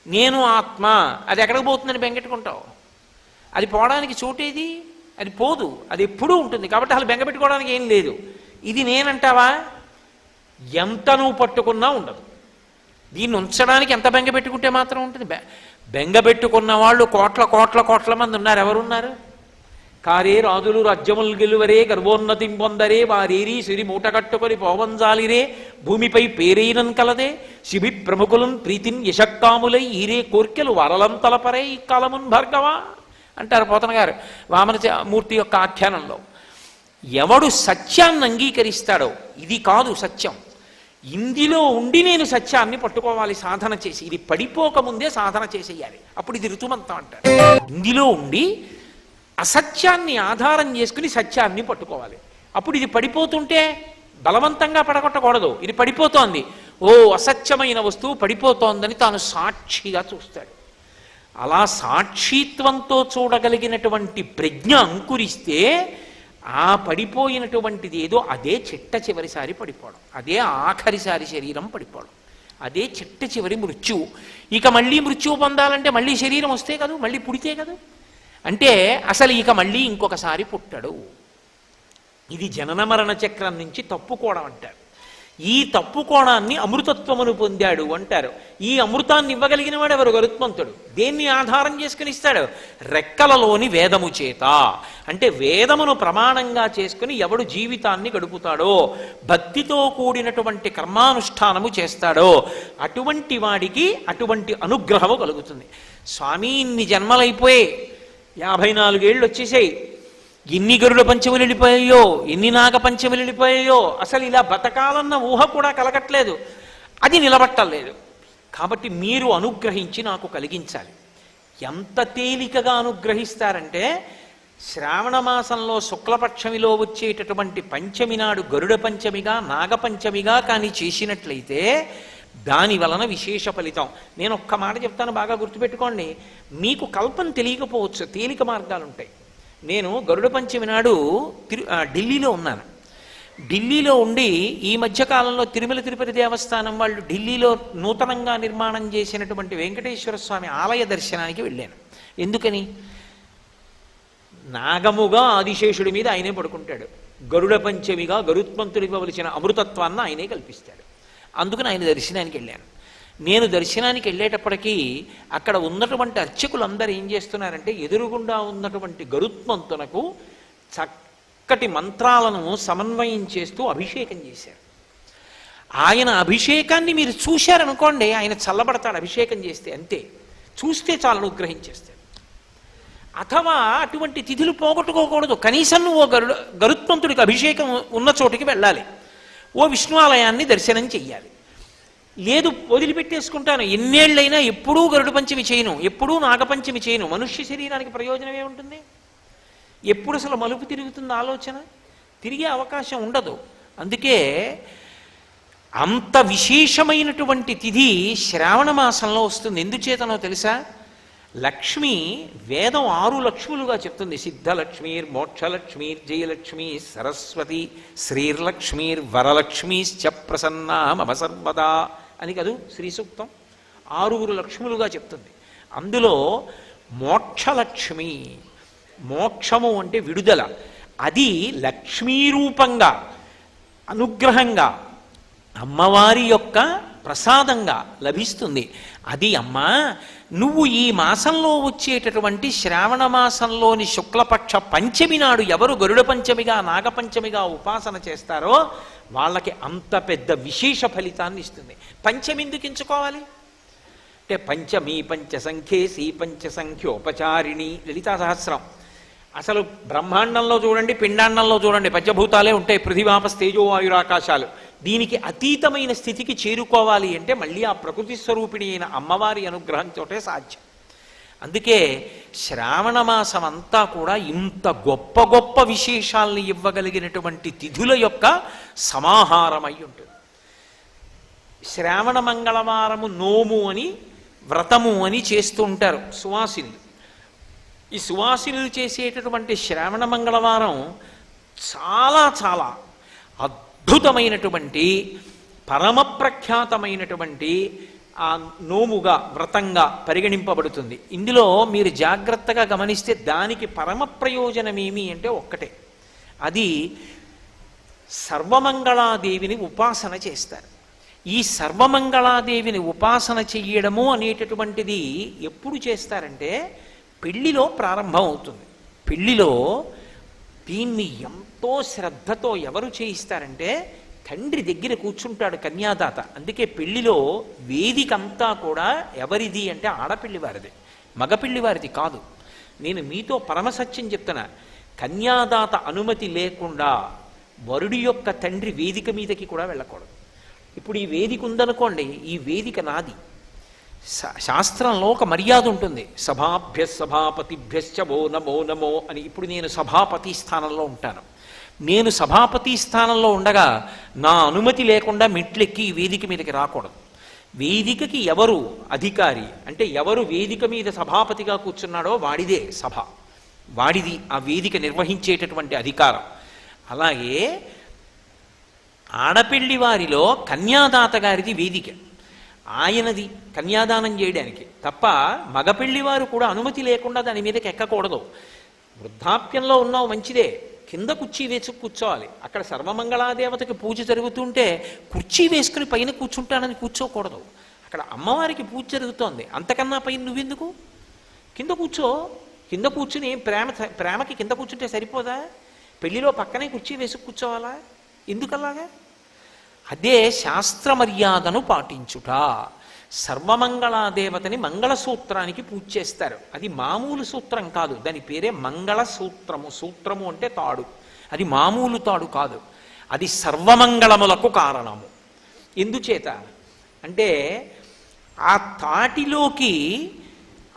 నేను ఆత్మ, అది ఎక్కడికి పోతుందని బెంగెట్టుకుంటావు? అది పోవడానికి చోటేది? అది పోదు, అది ఎప్పుడూ ఉంటుంది. కాబట్టి అసలు బెంగపెట్టుకోవడానికి ఏం లేదు. ఇది నేనంటావా? ఎంత నువ్వు పట్టుకున్నా ఉండదు. దీన్ని ఉంచడానికి ఎంత బెంగ పెట్టుకుంటే మాత్రం ఉంటుంది? బెంగ పెట్టుకున్న వాళ్ళు కోట్ల కోట్ల కోట్ల మంది ఉన్నారు. ఎవరున్నారు? కారే రాజులు రాజ్యములు గెలువరే, గర్వోన్నతిం పొందరే, వారేరి సిరి మూట కట్టుకొని పోవంజాలిరే, భూమిపై పేరైనన్ కలదే, శిబి ప్రముఖులను ప్రీతిన్ యశక్కాములై ఈరే కోర్కెలు వరలంతలపరే ఈ కాలమున్ భార్గవ అంటారు పోతన గారు వామన మూర్తి యొక్క ఆఖ్యానంలో. ఎవడు సత్యాన్ని అంగీకరిస్తాడో, ఇది కాదు సత్యం, ఇందులో ఉండి నేను సత్యాన్ని పట్టుకోవాలి సాధన చేసి, ఇది పడిపోకముందే సాధన చేసేయాలి, అప్పుడు ఇది ఋతుమంతం అంటారు. ఇందులో ఉండి అసత్యాన్ని ఆధారం చేసుకుని సత్యాన్ని పట్టుకోవాలి. అప్పుడు ఇది పడిపోతుంటే బలవంతంగా పడగొట్టకూడదు. ఇది పడిపోతోంది, ఓ అసత్యమైన వస్తువు పడిపోతోందని తాను సాక్షిగా చూస్తాడు. అలా సాక్షిత్వంతో చూడగలిగినటువంటి ప్రజ్ఞ అంకురిస్తే ఆ పడిపోయినటువంటిది ఏదో అదే చిట్ట చివరిసారి పడిపోవడం, అదే ఆఖరిసారి శరీరం పడిపోవడం, అదే చిట్ట చివరి మృత్యువు. ఇక మళ్ళీ మృత్యువు పొందాలంటే మళ్ళీ శరీరం వస్తే కదా, మళ్ళీ పుడితే కదా. అంటే అసలు ఇక మళ్ళీ ఇంకొకసారి పుట్టడు. ఇది జనన మరణ చక్రం నుంచి తప్పుకోవడం అంటారు. ఈ తప్పు కోణాన్ని అమృతత్వమును పొందాడు అంటారు. ఈ అమృతాన్ని ఇవ్వగలిగిన వాడు ఎవరు? గరుత్మంతుడు. దేన్ని ఆధారం చేసుకుని ఇస్తాడు? రెక్కలలోని వేదము చేత. అంటే వేదమును ప్రమాణంగా చేసుకుని ఎవడు జీవితాన్ని గడుపుతాడో, భక్తితో కూడినటువంటి కర్మానుష్ఠానము చేస్తాడో అటువంటి వాడికి అటువంటి అనుగ్రహము కలుగుతుంది. స్వామి ఇన్ని జన్మలైపోయి 54 ఏళ్ళు వచ్చేసాయి, ఎన్ని గరుడ పంచములు వెళ్ళిపోయాయో, ఎన్ని నాగ పంచములు వెళ్ళిపోయాయో, అసలు ఇలా బతకాలన్న ఊహ కూడా కలగట్లేదు, అది నిలబట్టలేదు. కాబట్టి మీరు అనుగ్రహించి నాకు కలిగించాలి. ఎంత తేలికగా అనుగ్రహిస్తారంటే, శ్రావణ మాసంలో శుక్లపక్షమిలో వచ్చేటటువంటి పంచమి నాడు గరుడ పంచమిగా నాగపంచమిగా కానీ చేసినట్లయితే దాని వలన విశేష ఫలితం. నేను ఒక్క మాట చెప్తాను, బాగా గుర్తుపెట్టుకోండి. మీకు కల్పన తెలియకపోవచ్చు, తేలిక మార్గాలు ఉంటాయి. నేను గరుడ పంచమి నాడు ఢిల్లీలో ఉన్నాను. ఢిల్లీలో ఉండి ఈ మధ్యకాలంలో తిరుమల తిరుపతి దేవస్థానం వాళ్ళు ఢిల్లీలో నూతనంగా నిర్మాణం చేసినటువంటి వెంకటేశ్వర స్వామి ఆలయ దర్శనానికి వెళ్ళాను. ఎందుకని? నాగముగా ఆదిశేషుడి మీద ఆయనే పడుకుంటాడు, గరుడ పంచమిగా గరుత్మంతుడికి ఇవ్వవలసిన అమృతత్వాన్ని ఆయనే కల్పిస్తాడు. అందుకని ఆయన దర్శనానికి వెళ్ళాను. నేను దర్శనానికి వెళ్ళేటప్పటికీ అక్కడ ఉన్నటువంటి అర్చకులందరూ ఏం చేస్తున్నారంటే, ఎదురుగుండా ఉన్నటువంటి గరుత్మంతునకు చక్కటి మంత్రాలను సమన్వయం చేస్తూ అభిషేకం చేశారు. ఆయన అభిషేకాన్ని మీరు చూశారనుకోండి, ఆయన చల్లబడతాడు అభిషేకం చేస్తే, అంతే. చూస్తే చాలు అనుగ్రహించేస్తాడు. అథవా అటువంటి తిథులు పోగొట్టుకోకూడదు. కనీసం నువ్వు గరుత్మంతుడికి అభిషేకం ఉన్న చోటికి వెళ్ళాలి, ఓ విష్ణు ఆలయాన్ని దర్శనం చెయ్యాలి. లేదు వదిలిపెట్టేసుకుంటాను, ఎన్నేళ్ళైనా ఎప్పుడూ గరుడ పంచమి చేయను, ఎప్పుడూ నాగపంచమి చేయను, మనుష్య శరీరానికి ప్రయోజనం ఏముంటుంది? ఎప్పుడు అసలు మలుపు తిరుగుతుంది ఆలోచన? తిరిగే అవకాశం ఉండదు. అందుకే అంత విశేషమైనటువంటి తిథి శ్రావణ మాసంలో వస్తుంది. ఎందుచేతనో తెలుసా? లక్ష్మి వేదం 6 లక్ష్ములుగా చెప్తుంది. సిద్ధలక్ష్మీర్ మోక్షలక్ష్మీర్ జయలక్ష్మీ సరస్వతి శ్రీర్లక్ష్మీర్ వరలక్ష్మీశ్చ ప్రసన్నా మమ సర్వదా అని కదూ శ్రీ సూక్తం. 6 లక్ష్ములుగా చెప్తుంది. అందులో మోక్షలక్ష్మి, మోక్షము అంటే విడుదల, అది లక్ష్మీరూపంగా అనుగ్రహంగా అమ్మవారి యొక్క ప్రసాదంగా లభిస్తుంది. అది అమ్మా, నువ్వు ఈ మాసంలో వచ్చేటటువంటి శ్రావణ మాసంలోని శుక్లపక్ష పంచమి నాడు ఎవరు గరుడ పంచమిగా నాగపంచమిగా ఉపాసన చేస్తారో వాళ్ళకి అంత పెద్ద విశేష ఫలితాన్ని ఇస్తుంది. పంచమి ఎందుకు ఎంచుకోవాలి అంటే, పంచమీ పంచసంఖ్యేసి పంచసంఖ్యోపచారిణి లలితా సహస్రం. అసలు బ్రహ్మాండంలో చూడండి, పిండాండంలో చూడండి, పంచభూతాలే ఉంటాయి, పృథివాపస్ తేజో వాయురాకాశాలు. దీనికి అతీతమైన స్థితికి చేరుకోవాలి అంటే మళ్ళీ ఆ ప్రకృతి స్వరూపిణి అయిన అమ్మవారి అనుగ్రహంతోటే సాధ్యం. అందుకే శ్రావణ మాసం అంతా కూడా ఇంత గొప్ప గొప్ప విశేషాలను ఇవ్వగలిగినటువంటి తిథుల యొక్క సమాహారమై ఉంటుంది. శ్రావణ మంగళవారము నోము అని వ్రతము అని చేస్తూ ఉంటారు సువాసినులు. ఈ సువాసినులు చేసేటటువంటి శ్రావణ మంగళవారం చాలా చాలా అద్భుతమైనటువంటి పరమ ప్రఖ్యాతమైనటువంటి ఆ నోముగా వ్రతంగా పరిగణింపబడుతుంది. ఇందులో మీరు జాగ్రత్తగా గమనిస్తే దానికి పరమ ప్రయోజనమేమి అంటే ఒక్కటే, అది సర్వమంగళాదేవిని ఉపాసన చేస్తారు. ఈ సర్వమంగళాదేవిని ఉపాసన చెయ్యడము అనేటటువంటిది ఎప్పుడు చేస్తారంటే పెళ్లిలో ప్రారంభం అవుతుంది. పెళ్లిలో దీన్ని ఎంతో శ్రద్ధతో ఎవరు చేయిస్తారంటే తండ్రి దగ్గర కూర్చుంటాడు కన్యాదాత. అందుకే పెళ్లిలో వేదికంతా కూడా ఎవరిది అంటే ఆడపిల్లి వారిది, మగపిల్లి వారిది కాదు. నేను మీతో పరమసత్యం చెప్తున్నా, కన్యాదాత అనుమతి లేకుండా వరుడి యొక్క తండ్రి వేదిక మీదకి కూడా వెళ్ళకూడదు. ఇప్పుడు ఈ వేదిక ఉందనుకోండి, ఈ వేదిక నాది. శాస్త్రంలో ఒక మర్యాద ఉంటుంది, సభాభ్య సభాపతిభ్యశ్చ వో నమో నమో అని. ఇప్పుడు నేను సభాపతి స్థానంలో ఉంటాను. నేను సభాపతి స్థానంలో ఉండగా నా అనుమతి లేకుండా మెట్లెక్కి ఈ వేదిక మీదకి రాకూడదు. వేదికకి ఎవరు అధికారి అంటే ఎవరు వేదిక మీద సభాపతిగా కూర్చున్నాడో వాడిదే సభ, వాడిది ఆ వేదిక నిర్వహించేటటువంటి అధికారం. అలాగే ఆడపిల్లి వారిలో కన్యాదాత గారిది వేదిక, ఆయనది కన్యాదానం చేయడానికి తప్ప మగపిల్లి వారు కూడా అనుమతి లేకుండా దాని మీదకి ఎక్కకూడదు. వృద్ధాప్యంలో ఉన్నావు మంచిదే, కింద కుర్చీ వేసి కూర్చోవాలి. అక్కడ సర్వమంగళాదేవతకి పూజ జరుగుతుంటే కుర్చీ వేసుకుని పైన కూర్చుంటానని కూర్చోకూడదు. అక్కడ అమ్మవారికి పూజ జరుగుతోంది, అంతకన్నా పైన నువ్వెందుకు? కింద కూర్చో. కింద కూర్చుని ప్రేమకి కింద కూర్చుంటే సరిపోదా? పెళ్లిలో పక్కనే కుర్చీ వేసి కూర్చోవాలా? ఎందుకలాగా? అదే శాస్త్ర మర్యాదను పాటించుట. సర్వమంగళాదేవతని మంగళసూత్రానికి పూజ చేస్తారు. అది మామూలు సూత్రం కాదు, దాని పేరే మంగళసూత్రము. సూత్రము అంటే తాడు, అది మామూలు తాడు కాదు, అది సర్వమంగళములకు కారణము. ఎందుచేత అంటే ఆ తాటిలోకి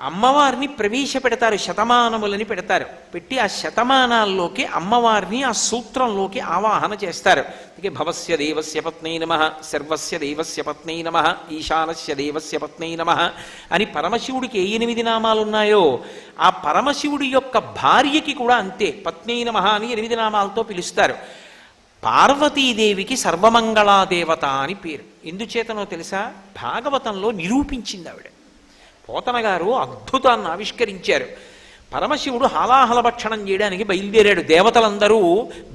అమ్మవారిని ప్రవేశపెడతారు, శతమానములని పెడతారు. పెట్టి ఆ శతమానాల్లోకి అమ్మవారిని ఆ సూత్రంలోకి ఆవాహన చేస్తారు. అందుకే భవస్య దేవస్య పత్నై నమః, సర్వస్య దేవస్య పత్నై నమః, ఈశానస్య దేవస్య పత్నై నమః అని పరమశివుడికి 8 నామాలు ఉన్నాయో ఆ పరమశివుడి యొక్క భార్యకి కూడా అంతే పత్నై నమః అని 8 నామాలతో పిలుస్తారు. పార్వతీదేవికి సర్వమంగళాదేవత అని పేరు. ఎందుచేతనో తెలుసా? భాగవతంలో నిరూపించింది ఆవిడ. పోతన గారు అద్భుతాన్ని ఆవిష్కరించారు. పరమశివుడు హాలాహల భక్షణం చేయడానికి బయలుదేరాడు. దేవతలందరూ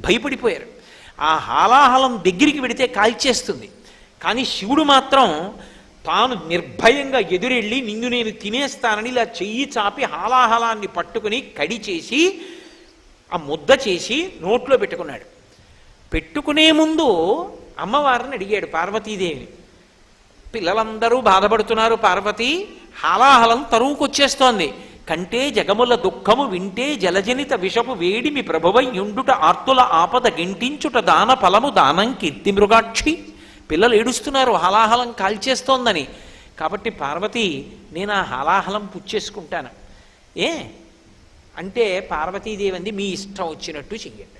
భయపడిపోయారు. ఆ హాలాహలం దగ్గరికి వెడితే కాల్చేస్తుంది. కానీ శివుడు మాత్రం తాను నిర్భయంగా ఎదురెళ్ళి నిన్ను నేను తినేస్తానని ఇలా చెయ్యి చాపి హాలాహలాన్ని పట్టుకుని కడి చేసి ఆ ముద్ద చేసి నోట్లో పెట్టుకున్నాడు. పెట్టుకునే ముందు అమ్మవారిని అడిగాడు పార్వతీదేవిని, పిల్లలందరూ బాధపడుతున్నారు పార్వతి, హాలాహలం తరువుకొచ్చేస్తోంది, కంటే జగముల దుఃఖము వింటే జలజనిత విషపు వేడిమి ప్రభువై యుండుట ఆర్తుల ఆపద గింటించుట దాన ఫలము దానం కీర్తి మృగాక్షి. పిల్లలు ఏడుస్తున్నారు హాలాహలం కాల్చేస్తోందని. కాబట్టి పార్వతి నేను ఆ హాలాహలం పుచ్చేసుకుంటాను. ఏ అంటే పార్వతీదేవి అంది, మీ ఇష్టం వచ్చినట్టు చెయ్యండి.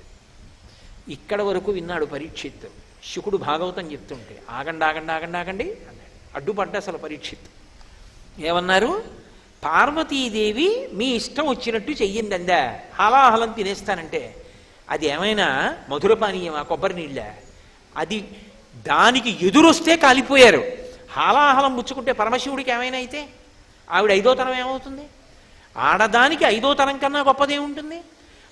ఇక్కడ వరకు విన్నాడు పరీక్షిత్. శుకుడు భాగవతం చెప్తుంటే ఆగండి ఆగండి ఆగండి ఆగండి అన్నాడు. అడ్డుపడ్డ అసలు పరీక్షిత్. ఏమన్నారు? పార్వతీదేవి మీ ఇష్టం వచ్చినట్టు చెయ్యింది అందా. హాలాహలం తినేస్తానంటే అది ఏమైనా మధురపానీయమా, కొబ్బరి నీళ్ళ? అది దానికి ఎదురొస్తే కాలిపోయారు. హాలాహలం పుచ్చుకుంటే పరమశివుడికి ఏమైనా అయితే ఆవిడ 5వ తరం ఏమవుతుంది? ఆడదానికి 5వ తరం కన్నా గొప్పదేముంటుంది?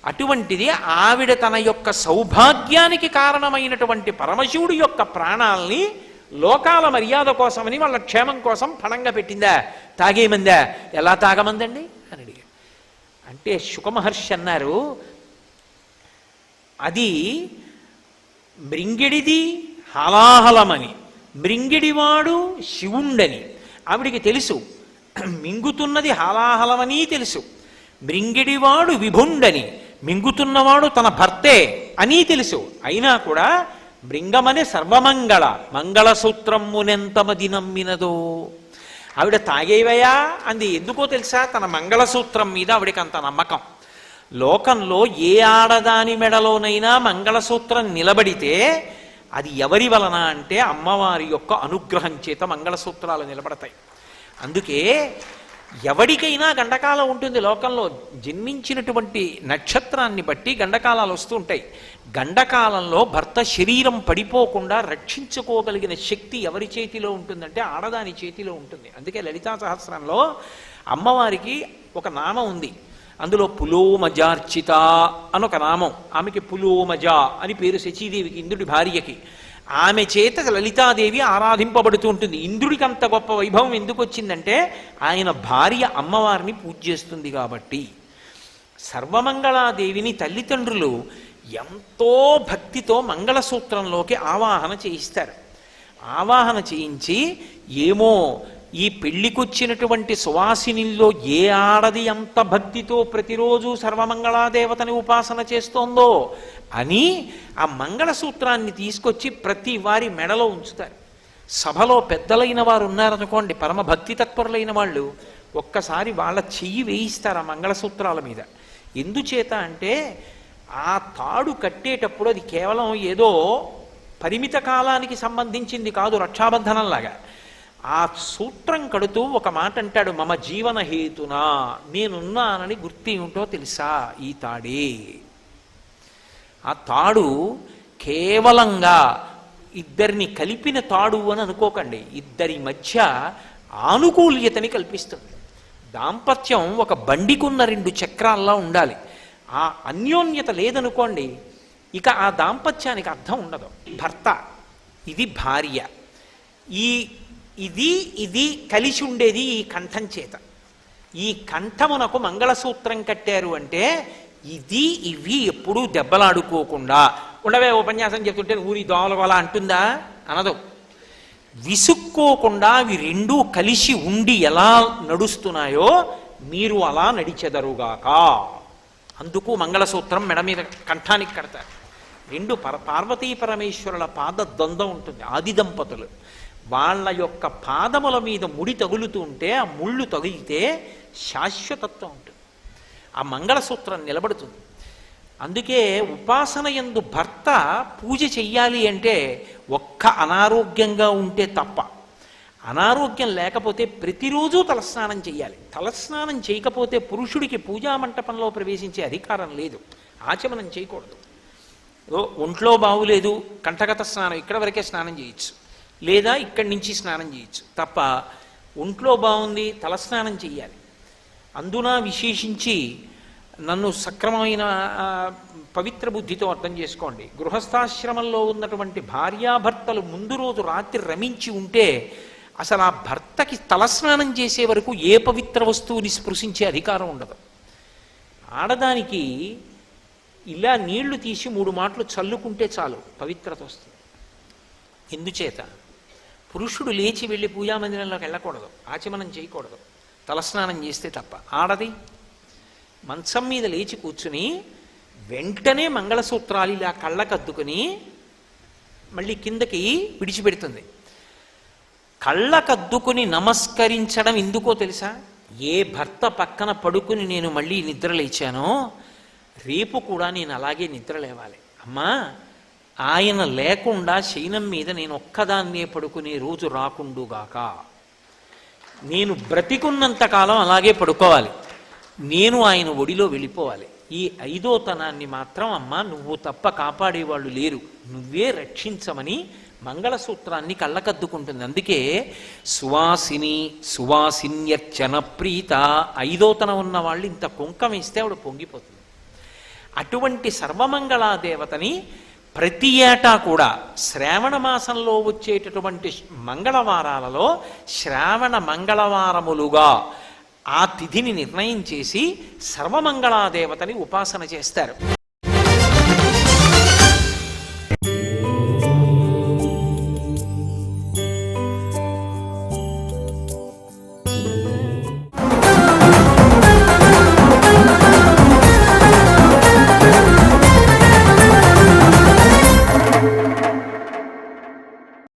అటువంటిది ఆవిడ తన యొక్క సౌభాగ్యానికి కారణమైనటువంటి పరమశివుడి యొక్క ప్రాణాల్ని లోకాల మర్యాద కోసమని వాళ్ళ క్షేమం కోసం పణంగా పెట్టిందా? తాగేమందా? ఎలా తాగమందండి అని అడిగాడు. అంటే శుకమహర్షి అన్నారు, అది మృంగిడిది హలాహలమని, మృంగిడివాడు శివుండని ఆవిడికి తెలుసు. మింగుతున్నది హాలాహలమని తెలుసు. మృంగిడివాడు విభుండని, మింగుతున్నవాడు తన భర్తే అని తెలుసు. అయినా కూడా మృంగమనే సర్వమంగళ మంగళసూత్రమునెంతమది నమ్మినదో. ఆవిడ తాగేవయా అంది. ఎందుకో తెలుసా? తన మంగళసూత్రం మీద ఆవిడకి అంత నమ్మకం. లోకంలో ఏ ఆడదాని మెడలోనైనా మంగళసూత్రం నిలబడితే అది ఎవరి వలన అంటే అమ్మవారి యొక్క అనుగ్రహం చేత మంగళసూత్రాలు నిలబడతాయి. అందుకే ఎవడికైనా గండకాలం ఉంటుంది. లోకంలో జన్మించినటువంటి నక్షత్రాన్ని బట్టి గండకాలాలు వస్తూ ఉంటాయి. గండకాలంలో భర్త శరీరం పడిపోకుండా రక్షించుకోగలిగిన శక్తి ఎవరి చేతిలో ఉంటుందంటే ఆడదాని చేతిలో ఉంటుంది. అందుకే లలితా సహస్రంలో అమ్మవారికి ఒక నామం ఉంది. అందులో పులోమజార్చిత అని ఒక నామం. ఆమెకి పులోమజ అని పేరు శచీదేవికి, ఇంద్రుడి భార్యకి. ఆమె చేత లలితాదేవి ఆరాధింపబడుతూ ఉంటుంది. ఇంద్రుడికి అంత గొప్ప వైభవం ఎందుకు వచ్చిందంటే ఆయన భార్య అమ్మవారిని పూజ చేస్తుంది కాబట్టి. సర్వమంగళాదేవిని తల్లిదండ్రులు ఎంతో భక్తితో మంగళసూత్రంలోకి ఆవాహన చేయిస్తారు. ఆవాహన చేయించి ఏమో ఈ పెళ్లికొచ్చినటువంటి సువాసినిల్లో ఏ ఆడది ఎంత భక్తితో ప్రతిరోజు సర్వమంగళాదేవతని ఉపాసన చేస్తోందో అని ఆ మంగళసూత్రాన్ని తీసుకొచ్చి ప్రతి వారి మెడలో ఉంచుతారు. సభలో పెద్దలైన వారు ఉన్నారనుకోండి, పరమ భక్తి తత్పరులైన వాళ్ళు, ఒక్కసారి వాళ్ళ చెయ్యి వేయిస్తారు ఆ మంగళసూత్రాల మీద. ఎందుచేత అంటే ఆ తాడు కట్టేటప్పుడు అది కేవలం ఏదో పరిమిత కాలానికి సంబంధించింది కాదు, రక్షాబంధనంలాగా. ఆ సూత్రం కడుతూ ఒక మాట అంటాడు, మమ జీవన హేతునా, నేనున్నానని గుర్తు ఏమిటో తెలుసా? ఈ తాడే. ఆ తాడు కేవలంగా ఇద్దరిని కలిపిన తాడు అని అనుకోకండి, ఇద్దరి మధ్య ఆనుకూల్యతని కల్పిస్తుంది. దాంపత్యం ఒక బండికున్న 2 చక్రాల్లా ఉండాలి. ఆ అన్యోన్యత లేదనుకోండి, ఇక ఆ దాంపత్యానికి అర్థం ఉండదు. భర్త, ఇది భార్య, ఈ ఇది ఇది కలిసి ఉండేది ఈ కంఠం చేత. ఈ కంఠమునకు మంగళసూత్రం కట్టారు అంటే ఇది ఇవి ఎప్పుడూ దెబ్బలాడుకోకుండా ఉండవే. ఉపన్యాసం చెప్తుంటే ఊరి దోలగోలా అంటుందా? అనదు. విసుక్కోకుండా అవి రెండూ కలిసి ఉండి ఎలా నడుస్తున్నాయో మీరు అలా నడిచెదరుగాక. అందుకు మంగళసూత్రం మెడ మీద కంఠానికి కడతారు. రెండు పార్వతీ పరమేశ్వరుల పాద ద్వంద్వం ఉంటుంది. ఆది దంపతులు వాళ్ళ యొక్క పాదముల మీద ముడి తగులుతూ ఉంటే ఆ ముళ్ళు తగిలితే శాశ్వతత్వం ఉంటుంది. ఆ మంగళసూత్రం నిలబడుతుంది. అందుకే ఉపాసన యందు భర్త పూజ చెయ్యాలి అంటే ఒక్క అనారోగ్యంగా ఉంటే తప్ప. అనారోగ్యం లేకపోతే ప్రతిరోజు తలస్నానం చెయ్యాలి. తలస్నానం చేయకపోతే పురుషుడికి పూజా మంటపంలో ప్రవేశించే అధికారం లేదు. ఆచమనం చేయకూడదు. ఒంట్లో బాగులేదు, కంఠగత స్నానం ఇక్కడ వరకే స్నానం చేయొచ్చు, లేదా ఇక్కడి నుంచి స్నానం చేయొచ్చు తప్ప ఒంట్లో బాగుంది తలస్నానం చెయ్యాలి. అందున విశేషించి నన్ను సక్రమమైన పవిత్ర బుద్ధితో అర్థం చేసుకోండి. గృహస్థాశ్రమంలో ఉన్నటువంటి భార్యాభర్తలు ముందు రోజు రాత్రి రమించి ఉంటే అసలు ఆ భర్తకి తలస్నానం చేసే వరకు ఏ పవిత్ర వస్తువుని స్పృశించే అధికారం ఉండదు. ఆడదానికి ఇలా నీళ్లు తీసి 3 మాటలు చల్లుకుంటే చాలు పవిత్రత వస్తుంది. ఎందుచేత పురుషుడు లేచి వెళ్ళి పూజామందిరంలోకి వెళ్ళకూడదు, ఆచమనం చేయకూడదు, తలస్నానం చేస్తే తప్ప. ఆడది మంచం మీద లేచి కూర్చుని వెంటనే మంగళసూత్రాలు ఇలా కళ్ళకద్దుకుని మళ్ళీ కిందకి విడిచిపెడుతుంది. కళ్ళకద్దుకుని నమస్కరించడం ఎందుకో తెలుసా? ఏ భర్త పక్కన పడుకుని నేను మళ్ళీ నిద్ర లేచానో రేపు కూడా నేను అలాగే నిద్ర లేవాలి. అమ్మా, ఆయన లేకుండా శయనం మీద నేను ఒక్కదాన్నే పడుకునే రోజు రాకుండుగాక. నేను బ్రతికున్నంతకాలం అలాగే పడుకోవాలి, నేను ఆయన ఒడిలో వెళ్ళిపోవాలి. ఈ 5వ తనాన్ని మాత్రం అమ్మ నువ్వు తప్ప కాపాడేవాళ్ళు లేరు, నువ్వే రక్షించమని మంగళసూత్రాన్ని కళ్ళకద్దుకుంటుంది. అందుకే సువాసిని సువాసిన్యర్చన ప్రీత 5వ తనం ఉన్న వాళ్ళు ఇంత కుంకం ఇస్తే ఆవిడ పొంగిపోతుంది. అటువంటి సర్వమంగళాదేవతని ప్రతి ఏటా కూడా శ్రావణ మాసంలో వచ్చేటటువంటి మంగళవారాలలో శ్రావణ మంగళవారములుగా ఆ తిథిని నిర్ణయం చేసి సర్వమంగళాదేవతని ఉపాసన చేస్తారు.